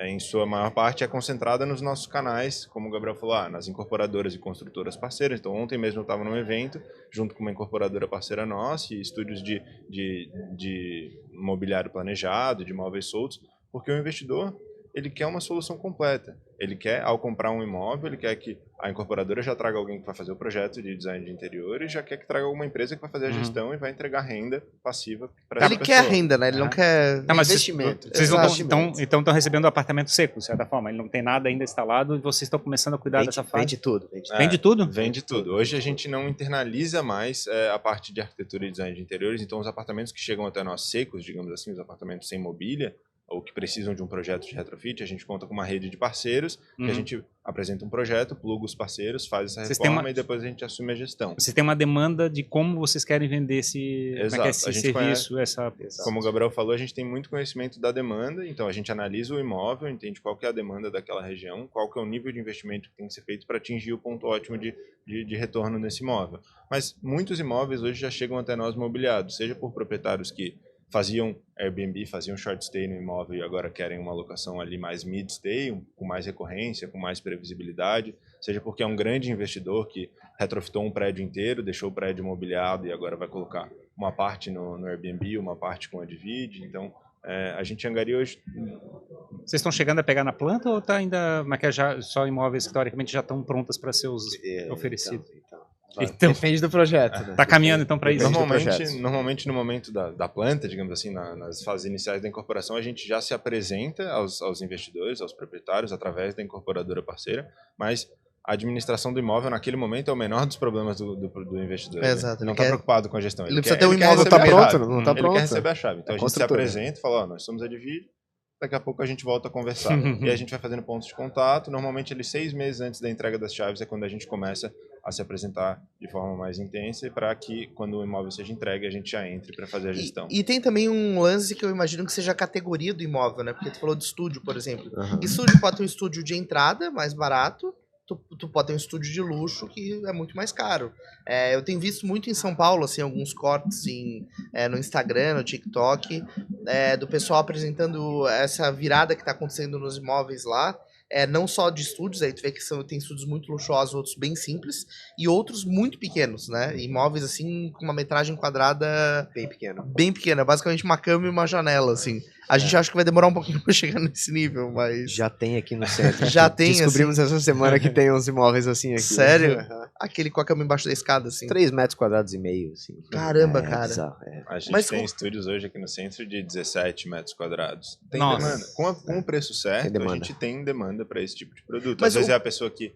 em sua maior parte, é concentrada nos nossos canais, como o Gabriel falou, nas incorporadoras e construtoras parceiras. Então, ontem mesmo eu estava num evento, junto com uma incorporadora parceira nossa, e estúdios de mobiliário planejado, de imóveis soltos, porque o investidor, ele quer uma solução completa. Ele quer, ao comprar um imóvel, ele quer que a incorporadora já traga alguém que vai fazer o projeto de design de interior e já quer que traga alguma empresa que vai fazer a gestão e vai entregar renda passiva para essa pessoa. Ele quer a renda, né? Ele não quer investimento. Vocês então estão recebendo um apartamento seco, de certa forma. Ele não tem nada ainda instalado e vocês estão começando a cuidar dessa fase? Vende tudo. Vende tudo? Vende tudo. Hoje a gente não internaliza mais a parte de arquitetura e design de interiores, então os apartamentos que chegam até nós secos, digamos assim, os apartamentos sem mobília, ou que precisam de um projeto de retrofit, a gente conta com uma rede de parceiros, que a gente apresenta um projeto, pluga os parceiros, faz essa reforma e depois a gente assume a gestão. Você tem uma demanda de como vocês querem vender esse serviço? Como o Gabriel falou, a gente tem muito conhecimento da demanda, então a gente analisa o imóvel, entende qual que é a demanda daquela região, qual que é o nível de investimento que tem que ser feito para atingir o ponto ótimo de retorno nesse imóvel. Mas muitos imóveis hoje já chegam até nós mobiliados, seja por proprietários que faziam Airbnb, faziam short stay no imóvel e agora querem uma locação ali mais mid stay, com mais recorrência, com mais previsibilidade, seja porque é um grande investidor que retrofitou um prédio inteiro, deixou o prédio mobiliado e agora vai colocar uma parte no Airbnb, uma parte com a Divide. Então, a gente angaria hoje... Vocês estão chegando a pegar na planta ou está ainda só imóveis que teoricamente já estão prontas para ser oferecidos? Então, depende do projeto. Né? Tá caminhando então para isso? Normalmente no momento da planta, digamos assim, nas fases iniciais da incorporação, a gente já se apresenta aos investidores, aos proprietários, através da incorporadora parceira, mas a administração do imóvel naquele momento é o menor dos problemas do investidor. Exato. Ele não está preocupado com a gestão. Ele precisa ter um imóvel tá pronto, não tá pronto. Ele quer receber a chave. Então a gente se apresenta e fala, nós somos a Divide, daqui a pouco a gente volta a conversar. E aí a gente vai fazendo pontos de contato. Normalmente, 6 meses antes da entrega das chaves é quando a gente começa a se apresentar de forma mais intensa e para que, quando o imóvel seja entregue, a gente já entre para fazer a gestão. E tem também um lance que eu imagino que seja a categoria do imóvel, né? Porque tu falou de estúdio, por exemplo. Estúdio pode ter um estúdio de entrada, mais barato. Tu pode ter um estúdio de luxo que é muito mais caro. Eu tenho visto muito em São Paulo, assim, alguns cortes no Instagram, no TikTok, do pessoal apresentando essa virada que está acontecendo nos imóveis lá. Não só de estúdios, aí tu vê que tem estúdios muito luxuosos, outros bem simples, e outros muito pequenos, né? Imóveis, assim, com uma metragem quadrada... Bem pequena, basicamente uma cama e uma janela, assim. A gente acha que vai demorar um pouquinho pra chegar nesse nível, mas... Já tem aqui no centro. Já tem, Descobrimos essa semana que tem uns imóveis assim aqui. Sério? Aquele com a cama embaixo da escada, assim. 3 metros quadrados e meio, assim. Caramba, cara. Bizarro, A gente tem estúdios hoje aqui no centro de 17 metros quadrados. Tem demanda. Com o preço certo, a gente tem demanda para esse tipo de produto. Às vezes é a pessoa que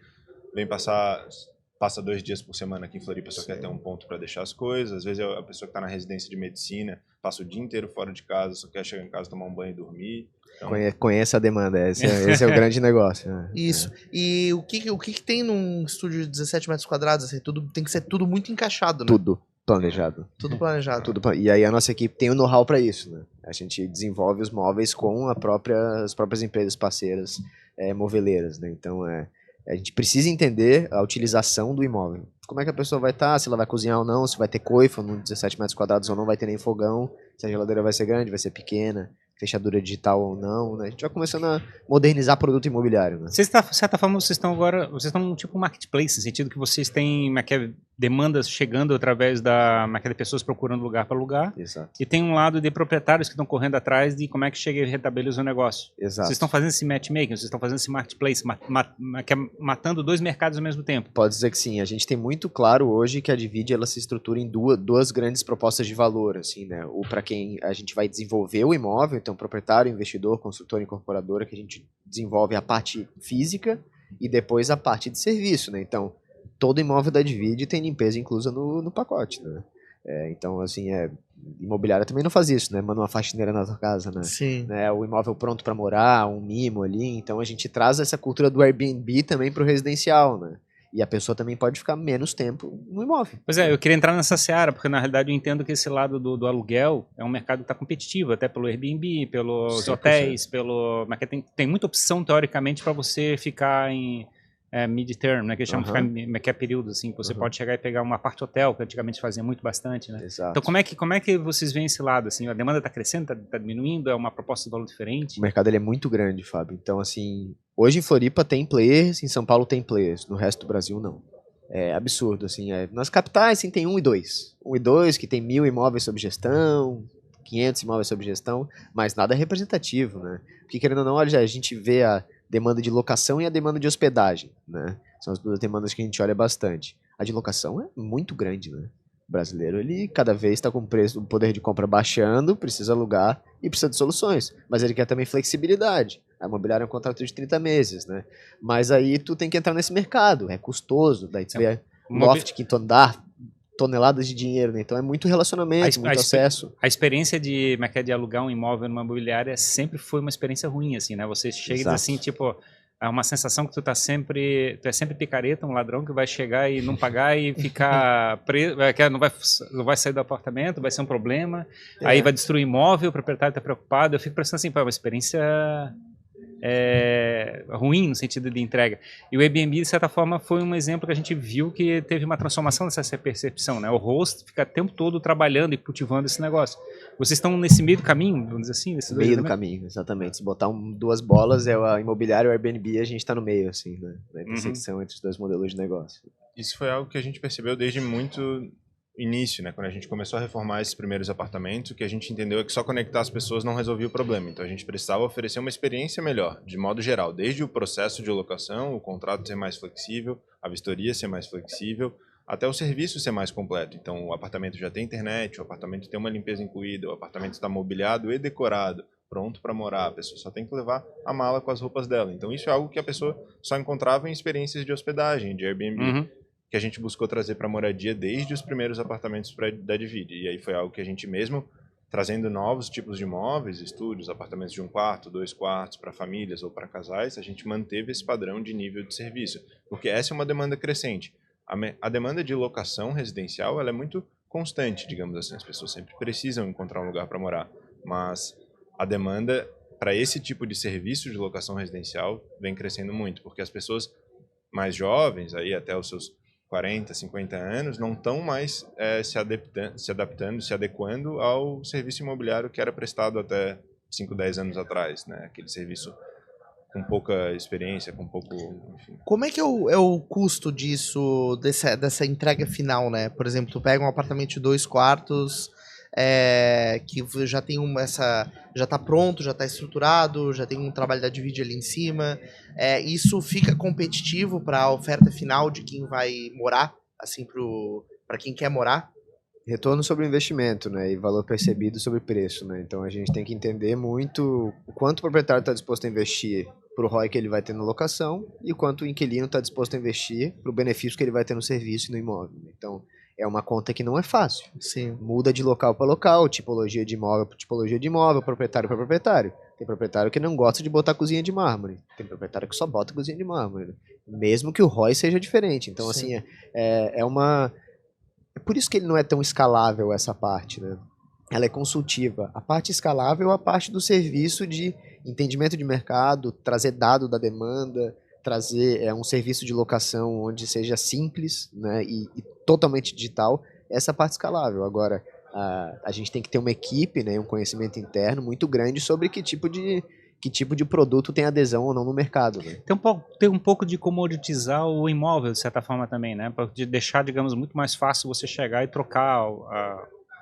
vem passa 2 dias por semana aqui em Floripa, só quer ter um ponto para deixar as coisas. Às vezes é a pessoa que está na residência de medicina, passa o dia inteiro fora de casa, só quer chegar em casa, tomar um banho e dormir. Então... Conheça a demanda, esse é o grande negócio. Né? Isso. E o que tem num estúdio de 17 metros quadrados? Assim, tem que ser tudo muito encaixado, né? Tudo planejado. Tudo planejado. E aí a nossa equipe tem o know-how para isso, né? A gente desenvolve os móveis com as próprias empresas parceiras moveleiras, né? Então, a gente precisa entender a utilização do imóvel. Como é que a pessoa vai estar, se ela vai cozinhar ou não, se vai ter coifa no 17 metros quadrados ou não, vai ter nem fogão, se a geladeira vai ser grande, vai ser pequena. fechadura digital ou não, né? A gente vai começando a modernizar produto imobiliário, né? Vocês, de certa forma, vocês estão tipo um marketplace, no sentido que vocês têm demandas chegando através de pessoas procurando lugar para alugar. Exato. E tem um lado de proprietários que estão correndo atrás de como é que chega e rentabiliza o negócio. Exato. Vocês estão fazendo esse matchmaking, vocês estão fazendo esse marketplace, matando dois mercados ao mesmo tempo. Pode dizer que sim. A gente tem muito claro hoje que a Divide ela se estrutura em duas grandes propostas de valor, assim, né? O para quem a gente vai desenvolver o imóvel, então proprietário, investidor, construtor, incorporadora, que a gente desenvolve a parte física e depois a parte de serviço, né? Então, todo imóvel da Divide tem limpeza inclusa no pacote, né? Então, assim, imobiliária também não faz isso, né? Manda uma faxineira na tua casa, né? Sim. O imóvel pronto para morar, um mimo ali. Então, a gente traz essa cultura do Airbnb também para o residencial, né? E a pessoa também pode ficar menos tempo no imóvel. Pois é, eu queria entrar nessa seara, porque na realidade eu entendo que esse lado do aluguel é um mercado que está competitivo, até pelo Airbnb, pelos 100%. hotéis, mas tem muita opção, teoricamente, para você ficar em mid-term, né, que eles chamam de ficar período, assim, que você pode chegar e pegar uma parte hotel, que antigamente fazia muito bastante, né? Exato. Então como é que vocês veem esse lado, assim, a demanda está crescendo, está diminuindo, é uma proposta de valor diferente? O mercado ele é muito grande, Fábio. Então, assim, hoje em Floripa tem players, em São Paulo tem players, no resto do Brasil não. É absurdo, assim. Nas capitais, sim, tem 1 e 2. 1 e 2, que tem 1.000 imóveis sob gestão, 500 imóveis sob gestão, mas nada representativo, né? Porque, querendo ou não, a gente vê a demanda de locação e a demanda de hospedagem, né? São as duas demandas que a gente olha bastante. A de locação é muito grande, né? O brasileiro, ele cada vez está com o poder de compra baixando, precisa alugar e precisa de soluções. Mas ele quer também flexibilidade. A imobiliária é um contrato de 30 meses, né? Mas aí tu tem que entrar nesse mercado, é custoso, daí tu vê loft, quinto andar, toneladas de dinheiro, né? Então é muito relacionamento, muito acesso. A experiência de alugar um imóvel numa imobiliária sempre foi uma experiência ruim, assim, né? Você chega e diz assim, tipo, é uma sensação que tu é sempre picareta, um ladrão que vai chegar e não pagar e ficar preso, não vai sair do apartamento, vai ser um problema, aí vai destruir imóvel, o proprietário tá preocupado. Eu fico pensando assim, pô, é uma experiência ruim no sentido de entrega. E o Airbnb, de certa forma, foi um exemplo que a gente viu que teve uma transformação dessa percepção, né? O host fica o tempo todo trabalhando e cultivando esse negócio. Vocês estão nesse meio do caminho, vamos dizer assim? Meio do caminho, exatamente. Se botar duas bolas, a imobiliária e o Airbnb, a gente está no meio, assim, né? Na intersecção entre os dois modelos de negócio. Isso foi algo que a gente percebeu desde muito início, né, quando a gente começou a reformar esses primeiros apartamentos, o que a gente entendeu é que só conectar as pessoas não resolvia o problema. Então a gente precisava oferecer uma experiência melhor, de modo geral, desde o processo de locação, o contrato ser mais flexível, a vistoria ser mais flexível, até o serviço ser mais completo. Então o apartamento já tem internet, o apartamento tem uma limpeza incluída, o apartamento está mobiliado e decorado, pronto para morar, a pessoa só tem que levar a mala com as roupas dela. Então isso é algo que a pessoa só encontrava em experiências de hospedagem, de Airbnb. Que a gente buscou trazer para a moradia desde os primeiros apartamentos da Divide. E aí foi algo que a gente mesmo, trazendo novos tipos de imóveis, estúdios, apartamentos de 1 quarto, 2 quartos, para famílias ou para casais, a gente manteve esse padrão de nível de serviço. Porque essa é uma demanda crescente. A demanda de locação residencial ela é muito constante, digamos assim. As pessoas sempre precisam encontrar um lugar para morar. Mas a demanda para esse tipo de serviço de locação residencial vem crescendo muito. Porque as pessoas mais jovens, aí até os seus 40, 50 anos, não estão mais se adaptando, se adequando ao serviço imobiliário que era prestado até 5, 10 anos atrás, né? Aquele serviço com pouca experiência, com pouco... Enfim. Como é que é o custo disso, dessa entrega final, né? Por exemplo, tu pega um apartamento de 2 quartos... que já tem já está pronto, já está estruturado, já tem um trabalho da Divide ali em cima. Isso fica competitivo para a oferta final de quem vai morar, assim, para quem quer morar? Retorno sobre o investimento, né, e valor percebido sobre preço, né. Então a gente tem que entender muito o quanto o proprietário está disposto a investir para o ROI que ele vai ter na locação e o quanto o inquilino está disposto a investir para o benefício que ele vai ter no serviço e no imóvel. Então é uma conta que não é fácil. Sim. Muda de local para local, tipologia de imóvel para tipologia de imóvel, proprietário para proprietário. Tem proprietário que não gosta de botar cozinha de mármore. Tem proprietário que só bota cozinha de mármore, né? Mesmo que o ROI seja diferente. Então, sim, assim, é por isso que ele não é tão escalável, essa parte, né? Ela é consultiva. A parte escalável é a parte do serviço de entendimento de mercado, trazer dado da demanda, trazer um serviço de locação onde seja simples, né, e totalmente digital, essa parte escalável. Agora, a gente tem que ter uma equipe, né, um conhecimento interno muito grande sobre que tipo de produto tem adesão ou não no mercado. Né? Tem um pouco de comoditizar o imóvel, de certa forma também, né? De deixar, digamos, muito mais fácil você chegar e trocar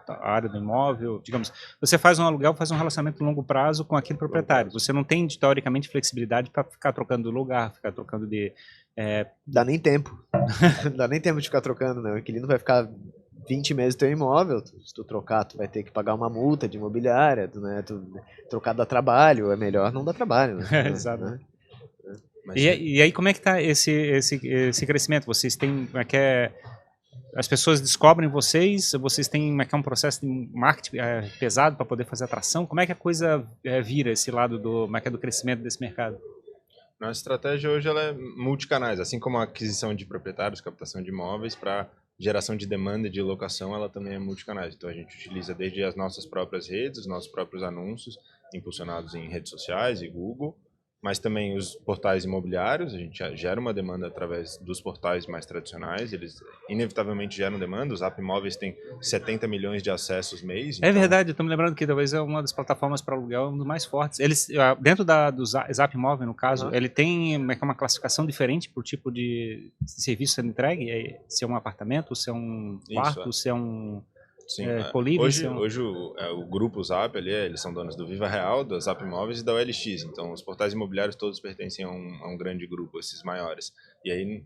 a área do imóvel. Digamos, você faz um aluguel, faz um relacionamento de longo prazo com aquele proprietário. Você não tem, teoricamente, flexibilidade para ficar trocando de lugar, ficar trocando de... Dá nem tempo. Não dá nem tempo de ficar trocando, né? O inquilino vai ficar 20 meses no teu imóvel, se tu trocar, tu vai ter que pagar uma multa de imobiliária, né? Trocar dá trabalho, é melhor não dar trabalho, né? Exato. Né? E aí, como é que está esse crescimento? Vocês têm... as pessoas descobrem vocês têm um processo de marketing pesado para poder fazer atração? Como é que a coisa vira esse lado do crescimento desse mercado? Nossa estratégia hoje ela é multicanais, assim como a aquisição de proprietários, captação de imóveis, para geração de demanda e de locação, ela também é multicanais. Então a gente utiliza desde as nossas próprias redes, os nossos próprios anúncios, impulsionados em redes sociais e Google, mas também os portais imobiliários, a gente gera uma demanda através dos portais mais tradicionais, eles inevitavelmente geram demanda, o Zap Imóveis tem 70 milhões de acessos mês. É verdade, eu estou me lembrando que talvez é uma das plataformas para aluguel, um dos mais fortes. Eles, dentro do Zap Imóvel, no caso, ele tem uma classificação diferente por tipo de serviço sendo entregue, se é um apartamento, se é um quarto, se é um... Sim, hoje o grupo Zap ali, eles são donos do Viva Real, da Zap Imóveis e da OLX, então os portais imobiliários todos pertencem a um grande grupo, esses maiores. E aí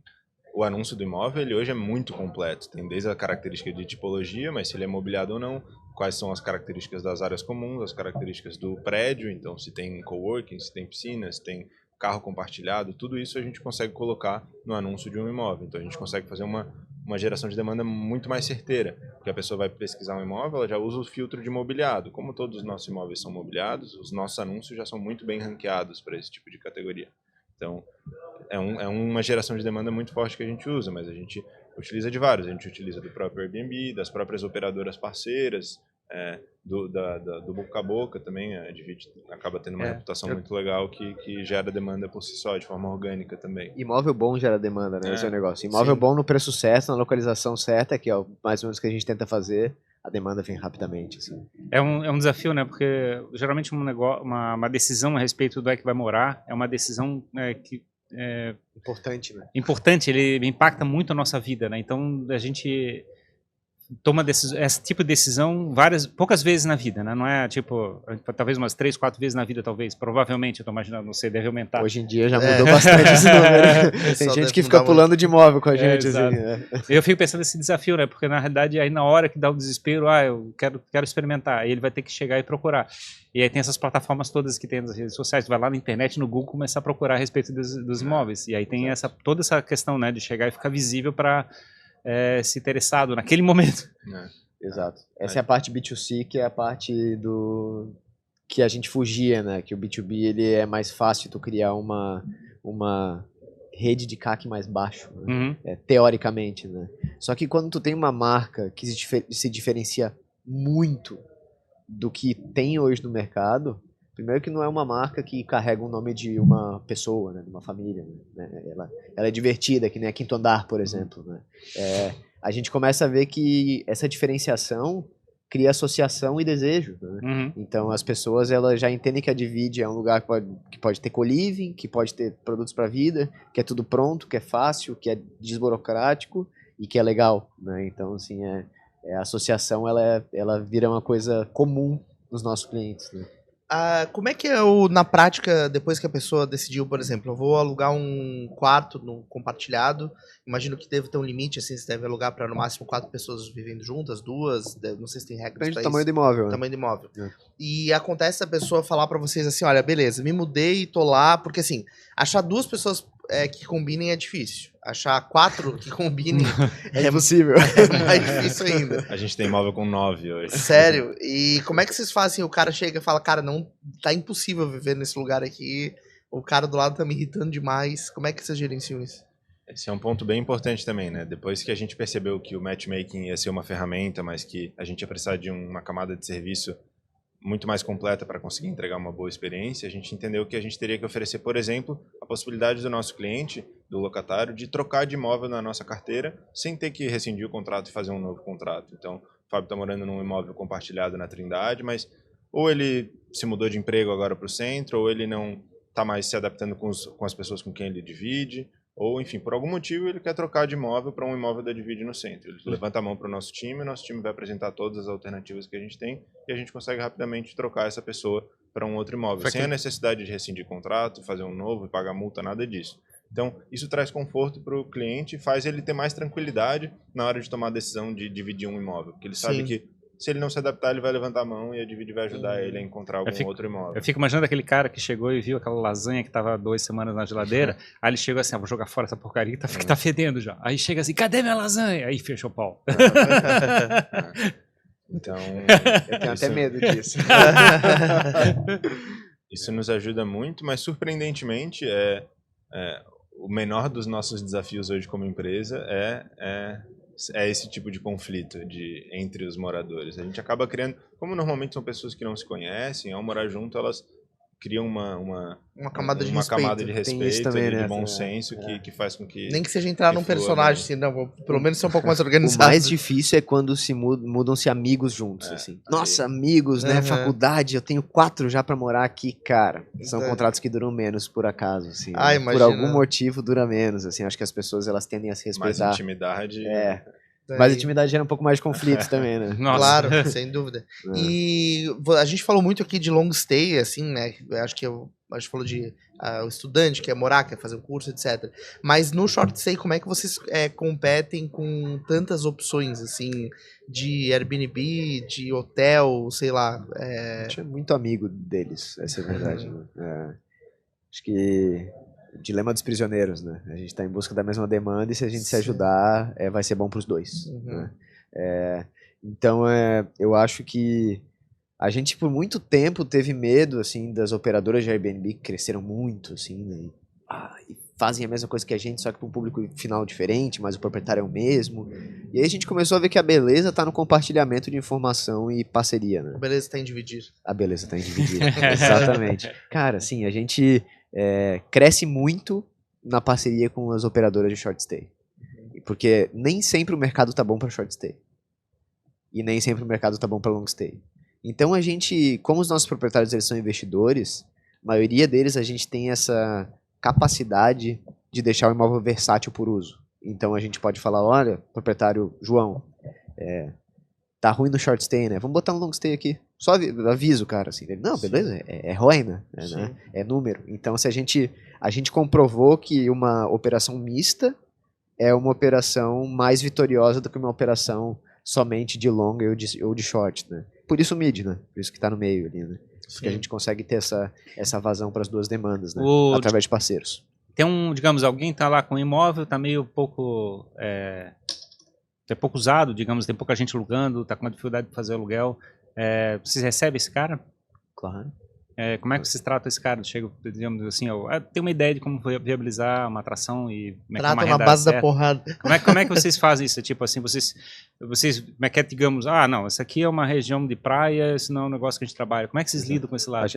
o anúncio do imóvel ele hoje é muito completo, tem desde a característica de tipologia, mas se ele é mobiliado ou não, quais são as características das áreas comuns, as características do prédio, então se tem coworking, se tem piscina, se tem carro compartilhado, tudo isso a gente consegue colocar no anúncio de um imóvel, então a gente consegue fazer uma geração de demanda muito mais certeira, porque a pessoa vai pesquisar um imóvel, ela já usa o filtro de mobiliado. Como todos os nossos imóveis são mobiliados, os nossos anúncios já são muito bem ranqueados para esse tipo de categoria. Então, é uma geração de demanda muito forte que a gente usa, mas a gente utiliza de vários. A gente utiliza do próprio Airbnb, das próprias operadoras parceiras, do boca a boca também, a Divide acaba tendo uma reputação muito legal que gera demanda por si só, de forma orgânica também. Imóvel bom gera demanda, né? Esse é o negócio. Imóvel bom no preço certo, na localização certa, que é mais ou menos o que a gente tenta fazer, a demanda vem rapidamente. Assim. É um desafio, né? Porque geralmente uma decisão a respeito do que vai morar é uma decisão que importante, né? Importante, ele impacta muito a nossa vida, né? Então a gente toma esse tipo de decisão poucas vezes na vida, né? Não é tipo, talvez umas 3, 4 vezes na vida, talvez. Provavelmente, eu tô imaginando, não sei, deve aumentar. Hoje em dia já mudou bastante esse número. Tem gente que fica pulando de imóvel com a gente. Assim, Eu fico pensando nesse desafio, né? Porque na realidade, aí na hora que dá o desespero, eu quero experimentar. Aí ele vai ter que chegar e procurar. E aí tem essas plataformas todas que tem nas redes sociais. Tu vai lá na internet, no Google, começar a procurar a respeito dos imóveis. E aí tem toda essa questão, né? De chegar e ficar visível para se interessado naquele momento. Exato. Essa é a parte B2C, que é a parte que a gente fugia, né? Que o B2B ele é mais fácil tu criar uma rede de CAC mais baixo, né? Teoricamente, né? Só que quando tu tem uma marca que se diferencia muito do que tem hoje no mercado, primeiro que não é uma marca que carrega o nome de uma pessoa, né, de uma família, né? Ela é divertida, que nem a Quinto Andar, por exemplo, né? A gente começa a ver que essa diferenciação cria associação e desejo, né? Então as pessoas elas já entendem que a Divide é um lugar que pode ter co-living, que pode ter produtos para vida, que é tudo pronto, que é fácil, que é desburocrático e que é legal, né? Então assim a associação ela vira uma coisa comum nos nossos clientes, né? Como é que é na prática, depois que a pessoa decidiu, por exemplo, eu vou alugar um quarto no compartilhado, imagino que deve ter um limite, assim, você deve alugar para no máximo 4 pessoas vivendo juntas, 2, não sei se tem regras para isso. Depende do tamanho do imóvel. Tamanho do imóvel. E acontece a pessoa falar para vocês assim, olha, beleza, me mudei e tô lá, porque assim, achar 2 pessoas que combinem é difícil. Achar 4 que combinem é impossível. É mais difícil ainda. A gente tem imóvel com 9 hoje. Sério? E como é que vocês fazem? O cara chega e fala, cara, não tá impossível viver nesse lugar aqui. O cara do lado tá me irritando demais. Como é que vocês gerenciam isso? Esse é um ponto bem importante também, né? Depois que a gente percebeu que o matchmaking ia ser uma ferramenta, mas que a gente ia precisar de uma camada de serviço muito mais completa para conseguir entregar uma boa experiência, a gente entendeu que a gente teria que oferecer, por exemplo, a possibilidade do nosso cliente, do locatário, de trocar de imóvel na nossa carteira sem ter que rescindir o contrato e fazer um novo contrato. Então, o Fábio está morando num imóvel compartilhado na Trindade, mas ou ele se mudou de emprego agora para o centro, ou ele não está mais se adaptando com as pessoas com quem ele divide, ou, enfim, por algum motivo ele quer trocar de imóvel para um imóvel da Divide no centro. Ele levanta a mão para o nosso time vai apresentar todas as alternativas que a gente tem e a gente consegue rapidamente trocar essa pessoa para um outro imóvel, sem a necessidade de rescindir contrato, fazer um novo e pagar multa, nada disso. Então, isso traz conforto para o cliente e faz ele ter mais tranquilidade na hora de tomar a decisão de dividir um imóvel, porque ele sabe que se ele não se adaptar, ele vai levantar a mão e a Divide vai ajudar ele a encontrar algum outro imóvel. Eu fico imaginando aquele cara que chegou e viu aquela lasanha que tava 2 semanas na geladeira, aí ele chegou assim, vou jogar fora essa porcaria que tá fedendo já. Aí chega assim, cadê minha lasanha? Aí fechou o pau. Então, eu tenho até medo disso. Isso nos ajuda muito, mas surpreendentemente, o menor dos nossos desafios hoje como empresa é esse tipo de conflito entre os moradores. A gente acaba criando, como normalmente são pessoas que não se conhecem, ao morar junto elas criam uma camada de respeito, também, de bom senso, que faz com que... Nem que seja entrar num personagem, assim, não, vou pelo menos ser um pouco mais organizado. O mais difícil é quando mudam-se amigos juntos, assim. Nossa, amigos, né, faculdade, eu tenho 4 já pra morar aqui, cara. São contratos que duram menos, por acaso, assim. Né? Por algum motivo dura menos, assim. Acho que as pessoas, elas tendem a se respeitar. Mais intimidade... Mas a intimidade gera um pouco mais de conflitos também, né? Nossa. Claro, sem dúvida. E a gente falou muito aqui de long stay, assim, né? Acho que a gente falou de o estudante que quer morar, quer fazer um curso, etc. Mas no short stay, como é que vocês competem com tantas opções, assim, de Airbnb, de hotel, sei lá? A gente é muito amigo deles, essa é a verdade. Né? Acho que... O dilema dos prisioneiros, né? A gente está em busca da mesma demanda e se a gente se ajudar, vai ser bom para os dois. Né? Então, eu acho que a gente por muito tempo teve medo, assim, das operadoras de Airbnb que cresceram muito, assim, né? E fazem a mesma coisa que a gente, só que para um público final diferente, mas o proprietário é o mesmo. E aí a gente começou a ver que a beleza está no compartilhamento de informação e parceria, né? A beleza está em dividir. A beleza está em dividir, exatamente. Cara, assim, a gente... cresce muito na parceria com as operadoras de short stay. Porque nem sempre o mercado tá bom para short stay. E nem sempre o mercado tá bom para long stay. Então a gente, como os nossos proprietários eles são investidores, a maioria deles a gente tem essa capacidade de deixar o imóvel versátil por uso. Então a gente pode falar, olha, proprietário João, tá ruim no short stay, né? Vamos botar um long stay aqui. Só aviso, cara, assim. Ele, não, beleza, é ROI, né? É número. Então, se a gente comprovou que uma operação mista é uma operação mais vitoriosa do que uma operação somente de long ou de short, né? Por isso o mid, né? Por isso que tá no meio ali, né? Porque a gente consegue ter essa vazão para as duas demandas, né? Através de parceiros. Tem digamos, alguém tá lá com um imóvel, tá meio pouco... é pouco usado, digamos, tem pouca gente alugando, tá com uma dificuldade de fazer aluguel. Vocês recebem esse cara? Claro. Como é que vocês tratam esse cara? Chega, digamos assim, tem uma ideia de como viabilizar uma atração e trata na base da porrada. Como é que vocês fazem isso? Tipo assim, vocês como é que digamos, não, essa aqui é uma região de praia, esse não é um negócio que a gente trabalha. Como é que vocês lidam com esse lado?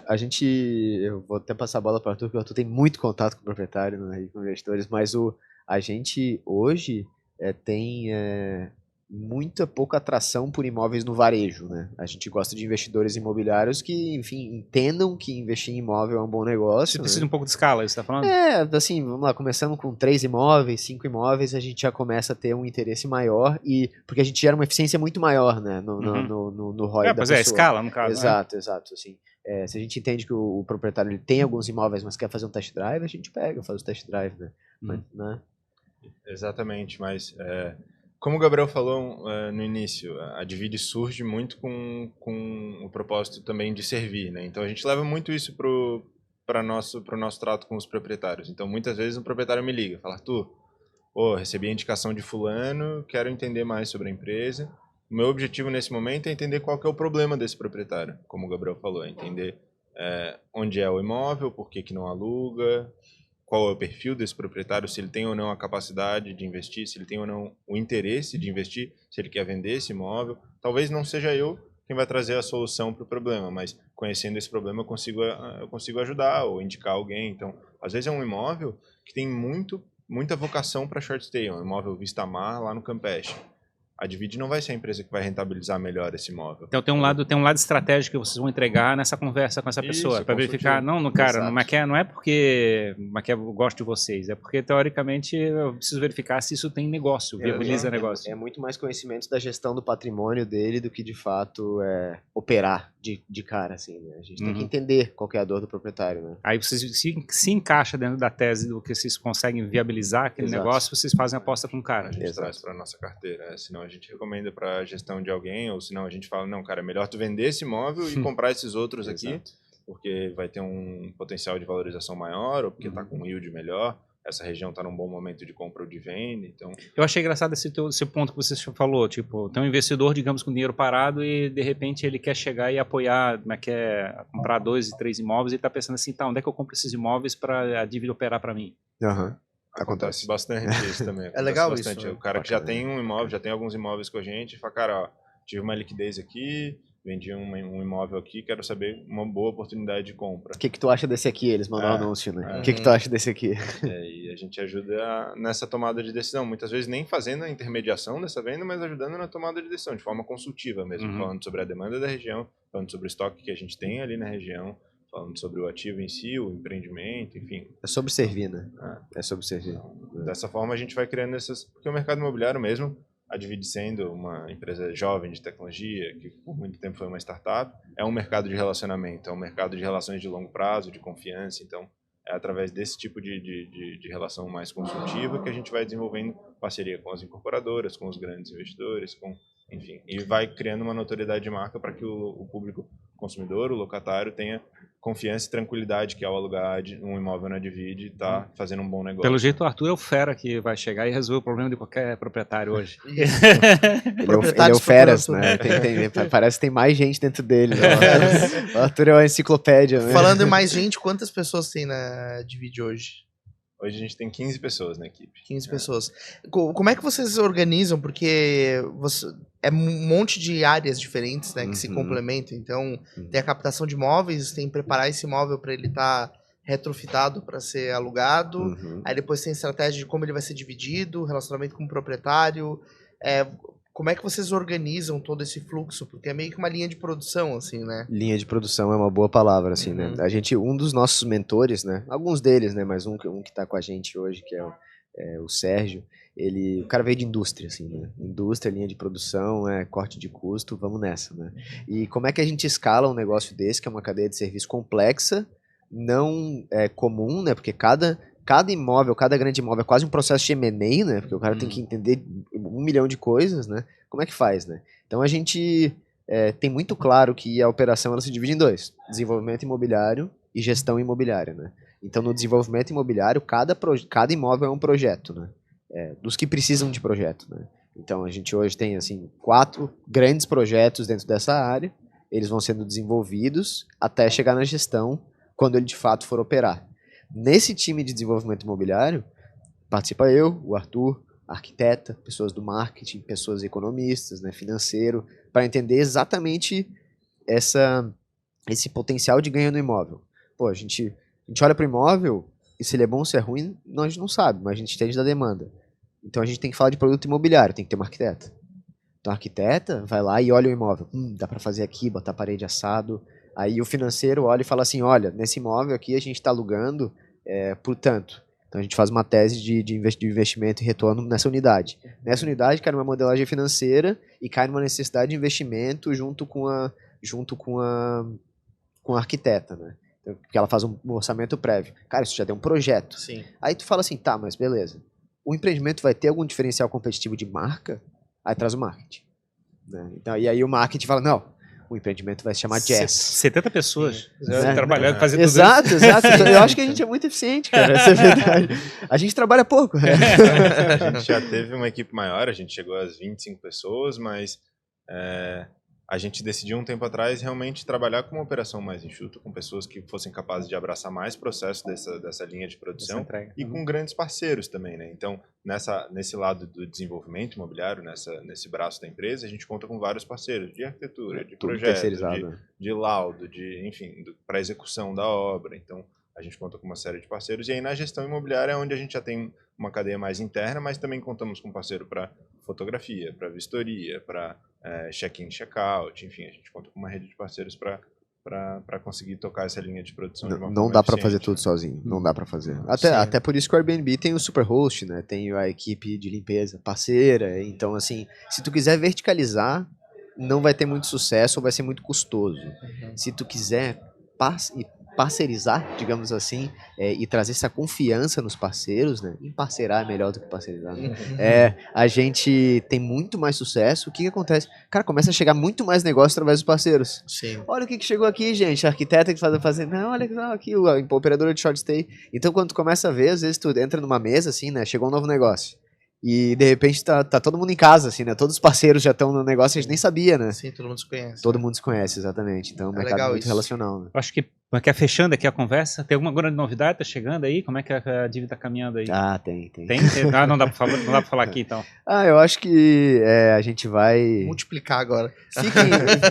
Eu vou até passar a bola para o Arthur, porque o Arthur tem muito contato com o proprietário, né, com investidores, mas a gente hoje tem muita pouca atração por imóveis no varejo, né? A gente gosta de investidores imobiliários que, enfim, entendam que investir em imóvel é um bom negócio. Você precisa de um pouco de escala, você está falando? Assim, vamos lá, começando com 3 imóveis, 5 imóveis, a gente já começa a ter um interesse maior porque a gente gera uma eficiência muito maior, né? No ROI da pessoa. Escala, no caso. Exato, assim. Se a gente entende que o proprietário ele tem alguns imóveis, mas quer fazer um test drive, a gente faz o test drive, né? Né? Exatamente, mas como o Gabriel falou no início, a Divide surge muito com o propósito também de servir, né? Então a gente leva muito isso para o nosso trato com os proprietários. Então muitas vezes um proprietário me liga, fala, Arthur, recebi a indicação de fulano, quero entender mais sobre a empresa. O meu objetivo nesse momento é entender qual que é o problema desse proprietário, como o Gabriel falou, entender onde é o imóvel, por que não aluga, qual é o perfil desse proprietário, se ele tem ou não a capacidade de investir, se ele tem ou não o interesse de investir, se ele quer vender esse imóvel. Talvez não seja eu quem vai trazer a solução para o problema, mas conhecendo esse problema eu consigo ajudar ou indicar alguém. Então, às vezes é um imóvel que tem muita vocação para short stay, um imóvel vista mar lá no Campeche. a Divide não vai ser a empresa que vai rentabilizar melhor esse imóvel. Então tem um lado estratégico que vocês vão entregar nessa conversa com essa pessoa, para verificar, não, cara, não é porque eu gosto de vocês, é porque teoricamente eu preciso verificar se isso tem negócio, viabiliza negócio. É muito mais conhecimento da gestão do patrimônio dele do que de fato operar de cara, assim, né? A gente tem que entender qual que é a dor do proprietário, né? Aí vocês se encaixa dentro da tese do que vocês conseguem viabilizar aquele negócio, vocês fazem a aposta com o cara. A gente traz para nossa carteira, senão a gente recomenda para a gestão de alguém, ou senão a gente fala, não, cara, é melhor tu vender esse imóvel e comprar esses outros aqui, porque vai ter um potencial de valorização maior, ou porque tá com um yield melhor, essa região tá num bom momento de compra ou de venda, então... Eu achei engraçado esse ponto que você falou, tipo, tem um investidor, digamos, com dinheiro parado e, de repente, ele quer chegar e apoiar, quer comprar 2 e 3 imóveis e tá pensando assim, tá, onde é que eu compro esses imóveis para a dívida operar para mim? Acontece bastante isso também. É legal bastante. isso. O cara que já tem um imóvel, já tem alguns imóveis com a gente, fala, cara, ó, tive uma liquidez aqui, vendi um imóvel aqui, quero saber uma boa oportunidade de compra. O que tu acha desse aqui? Eles mandam um anúncio, né? O que tu acha desse aqui? E a gente ajuda nessa tomada de decisão. Muitas vezes nem fazendo a intermediação dessa venda, mas ajudando na tomada de decisão, de forma consultiva mesmo, falando sobre a demanda da região, falando sobre o estoque que a gente tem ali na região, falando sobre o ativo em si, o empreendimento, enfim. É sobre servir, né? É sobre servir. Então, dessa forma a gente vai criando essas... Porque o mercado imobiliário mesmo, a Divide sendo uma empresa jovem de tecnologia, que por muito tempo foi uma startup, é um mercado de relacionamento, é um mercado de relações de longo prazo, de confiança, então é através desse tipo de relação mais consultiva que a gente vai desenvolvendo parceria com as incorporadoras, com os grandes investidores, enfim, e vai criando uma notoriedade de marca para que o público consumidor, o locatário, tenha confiança e tranquilidade que ao alugar um imóvel na Divide está fazendo um bom negócio. Pelo jeito o Arthur é o fera que vai chegar e resolver o problema de qualquer proprietário hoje. Ele é o feras, né? Parece que tem mais gente dentro dele. Né? O Arthur é uma enciclopédia. Né? Falando em mais gente, quantas pessoas tem na Divide hoje? Hoje a gente tem 15 pessoas na equipe. 15 pessoas. Como é que vocês se organizam? Porque é um monte de áreas diferentes, né, que se complementam. Então, tem a captação de imóveis, tem preparar esse imóvel para ele estar retrofitado para ser alugado. Aí depois tem estratégia de como ele vai ser dividido, relacionamento com o proprietário. Como é que vocês organizam todo esse fluxo? Porque é meio que uma linha de produção, assim, né? Linha de produção é uma boa palavra, assim, né? Um dos nossos mentores, né? Alguns deles, né? Mas um que tá com a gente hoje, que é o Sérgio, o cara veio de indústria, assim, né? Indústria, linha de produção, corte de custo, vamos nessa, né? E como é que a gente escala um negócio desse, que é uma cadeia de serviço complexa, não comum, né? Porque cada imóvel, cada grande imóvel é quase um processo de M&A, né? Porque o cara tem que entender 1 milhão de coisas, né? Como é que faz, né? Então a gente tem muito claro que a operação ela se divide em 2. Desenvolvimento imobiliário e gestão imobiliária, né? Então no desenvolvimento imobiliário, cada imóvel é um projeto, né? Dos que precisam de projeto, né? Então a gente hoje tem, assim, 4 grandes projetos dentro dessa área. Eles vão sendo desenvolvidos até chegar na gestão, quando ele de fato for operar. Nesse time de desenvolvimento imobiliário, participa eu, o Arthur, arquiteta, pessoas do marketing, pessoas economistas, né, financeiro, para entender exatamente esse potencial de ganho no imóvel. Pô, a gente olha para o imóvel e se ele é bom ou se é ruim, nós não sabe, mas a gente entende da demanda. Então a gente tem que falar de produto imobiliário, tem que ter uma arquiteta. Então a arquiteta vai lá e olha o imóvel. Dá para fazer aqui, botar parede assado. Aí o financeiro olha e fala assim, olha, nesse imóvel aqui a gente está alugando por tanto. Então a gente faz uma tese de investimento e retorno nessa unidade. Nessa unidade cai numa modelagem financeira e cai numa necessidade de investimento junto com a arquiteta, né? Então, porque ela faz um orçamento prévio. Cara, isso já deu um projeto. Sim. Aí tu fala assim, tá, mas beleza. O empreendimento vai ter algum diferencial competitivo de marca? Aí traz o marketing. Né? Então, e aí o marketing fala, não, o empreendimento vai se chamar Jazz. 70 pessoas trabalhando, fazendo tudo isso. Exato. Eu acho que a gente é muito eficiente, cara. Essa é a verdade. A gente trabalha pouco. Né? A gente já teve uma equipe maior, a gente chegou às 25 pessoas, mas a gente decidiu um tempo atrás realmente trabalhar com uma operação mais enxuta, com pessoas que fossem capazes de abraçar mais processos dessa linha de produção e com grandes parceiros também, né? Então, nesse lado do desenvolvimento imobiliário, nesse braço da empresa, a gente conta com vários parceiros de arquitetura, de projeto, de laudo, enfim, para execução da obra. Então, A gente conta com uma série de parceiros. E aí na gestão imobiliária é onde a gente já tem uma cadeia mais interna, mas também contamos com parceiro para fotografia, para vistoria, para check-in, check-out. Enfim, a gente conta com uma rede de parceiros para conseguir tocar essa linha de produção de uma forma Não dá para fazer eficiente. tudo sozinho, não dá para fazer. Até por isso que o Airbnb tem o Superhost, né? Tem a equipe de limpeza parceira. Então, assim, se tu quiser verticalizar, não vai ter muito sucesso ou vai ser muito custoso. Se tu quiser parceirizar, digamos assim, e trazer essa confiança nos parceiros, né? Emparceirar é melhor do que parceirizar, né? A gente tem muito mais sucesso. O que acontece? Cara, começa a chegar muito mais negócio através dos parceiros. Sim. Olha o que chegou aqui, gente. A arquiteta que faz não, olha aqui, a operadora de short stay. Então, quando tu começa a ver, às vezes tu entra numa mesa, assim, né? Chegou um novo negócio. E, de repente, tá todo mundo em casa, assim, né? Todos os parceiros já estão no negócio e a gente nem sabia, né? Sim, todo mundo se conhece. Todo mundo se conhece, exatamente. Então, o mercado é muito relacional, né? Acho que fechando aqui a conversa, tem alguma grande novidade? Tá chegando aí? Como é que a dívida tá caminhando aí? Ah, tem. Tem? Não dá pra falar aqui, então. Eu acho que a gente vai... multiplicar agora.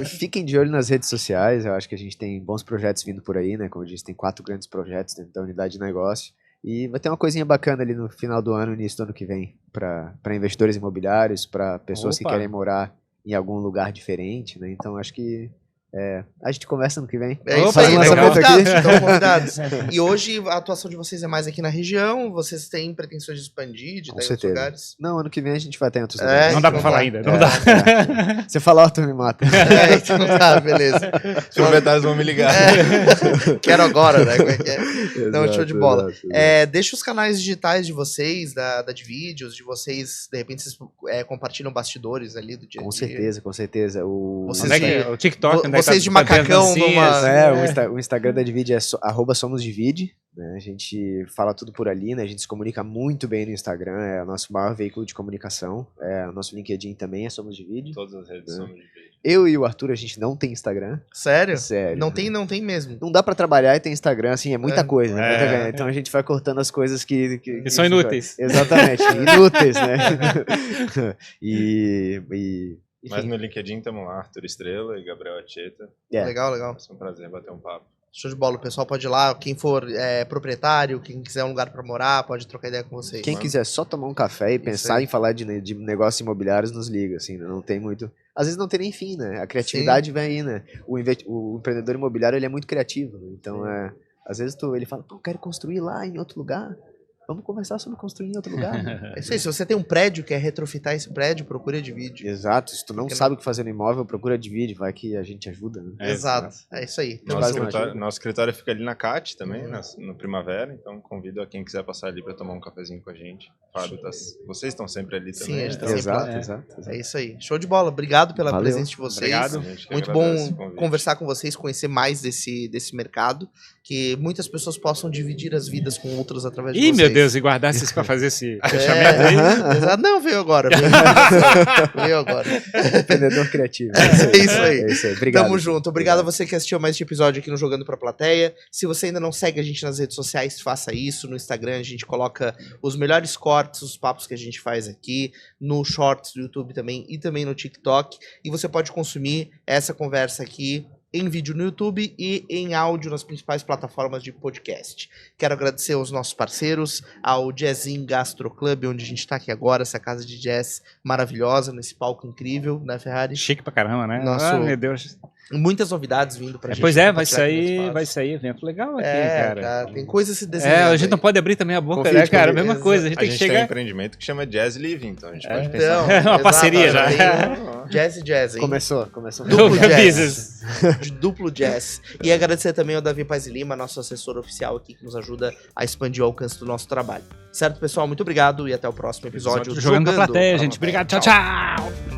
Fiquem de olho nas redes sociais. Eu acho que a gente tem bons projetos vindo por aí, né? Como eu disse, tem 4 grandes projetos dentro da unidade de negócio. E vai ter uma coisinha bacana ali no final do ano, início do ano que vem, para investidores imobiliários, para pessoas que querem morar em algum lugar diferente, né? Então acho que a gente conversa no que vem. É isso aí, estão convidados. E hoje a atuação de vocês é mais aqui na região? Vocês têm pretensões de expandir, de Com estar em outros certeza. lugares? Não, ano que vem a gente vai estar em outros lugares. Não dá pra falar ainda, não dá. Você falar, Arthur me mata. Então tá, beleza. Os proprietários vão me ligar. Quero agora, né? Como é que é? Então, show de bola. Exato. Deixa os canais digitais de vocês, da de vídeos, de vocês, de repente vocês compartilham bastidores ali do dia a dia. Com certeza. Vocês O TikTok, vocês de macacão O Instagram da Divide é @somosdivide, né? A gente fala tudo por ali, né? A gente se comunica muito bem no Instagram, é o nosso maior veículo de comunicação. O nosso LinkedIn também é Somos Divide. Todas as redes Somos Divide. Eu e o Arthur, a gente não tem Instagram. Sério? Sério. Não tem mesmo. Não dá pra trabalhar e ter Instagram, assim, é muita coisa, né? Então a gente vai cortando as coisas que são inúteis. Exatamente, inúteis, né? Mas no LinkedIn estamos lá, Arthur Estrela e Gabriel Acheta. Legal. É um prazer bater um papo. Show de bola, o pessoal pode ir lá, quem for proprietário, quem quiser um lugar pra morar, pode trocar ideia com vocês. Quem quiser só tomar um café e pensar em falar de negócios imobiliários, nos liga, assim, não tem muito... Às vezes não tem nem fim, né? A criatividade vem aí, né? O empreendedor imobiliário, ele é muito criativo, né? Então, às vezes ele fala, pô, eu quero construir lá em outro lugar. Vamos conversar sobre construir em outro lugar. É isso aí, se você tem um prédio, quer retrofitar esse prédio, procura de vídeo. Exato, se tu não sabe o que fazer no imóvel, procura de vídeo, vai que a gente ajuda, né? Exato, é isso aí. Nosso escritório fica ali na CAT também, no Primavera, então convido a quem quiser passar ali para tomar um cafezinho com a gente. Fábio, vocês estão sempre ali também. Sim, a gente tá sempre exato. É isso aí. Show de bola, obrigado pela presença de vocês. Obrigado. Muito bom conversar com vocês, conhecer mais desse mercado, que muitas pessoas possam dividir as vidas com outras através de vocês. Meu Deus, e guardar esses pra fazer esse fechamento aí. Não, veio agora. Veio agora. Empreendedor criativo. É isso aí. É isso aí. Obrigado. Tamo junto. Obrigado a você que assistiu mais este episódio aqui no Jogando Pra Plateia. Se você ainda não segue a gente nas redes sociais, faça isso. No Instagram a gente coloca os melhores cortes, os papos que a gente faz aqui, no Shorts do YouTube também e também no TikTok. E você pode consumir essa conversa aqui em vídeo no YouTube e em áudio nas principais plataformas de podcast. Quero agradecer aos nossos parceiros, ao Jazzin Gastro Club, onde a gente está aqui agora, essa casa de jazz maravilhosa, nesse palco incrível, né, Ferrari? Chique pra caramba, né? Meu Deus. Muitas novidades vindo pra gente. Pois vai sair evento legal aqui, cara. Tem coisas se desenhando. A gente não pode abrir também a boca, né, cara? Mesma coisa, a gente tem que chegar... tem um empreendimento que chama Jazz Living, então a gente pode pensar. Então, uma parceria já. Jazz, hein? Começou. Duplo jazz. De duplo jazz. E agradecer também ao Davi Paz Lima, nosso assessor oficial aqui, que nos ajuda a expandir o alcance do nosso trabalho. Certo, pessoal? Muito obrigado e até o próximo episódio. Jogando pra Plateia, gente. Obrigado. Tchau.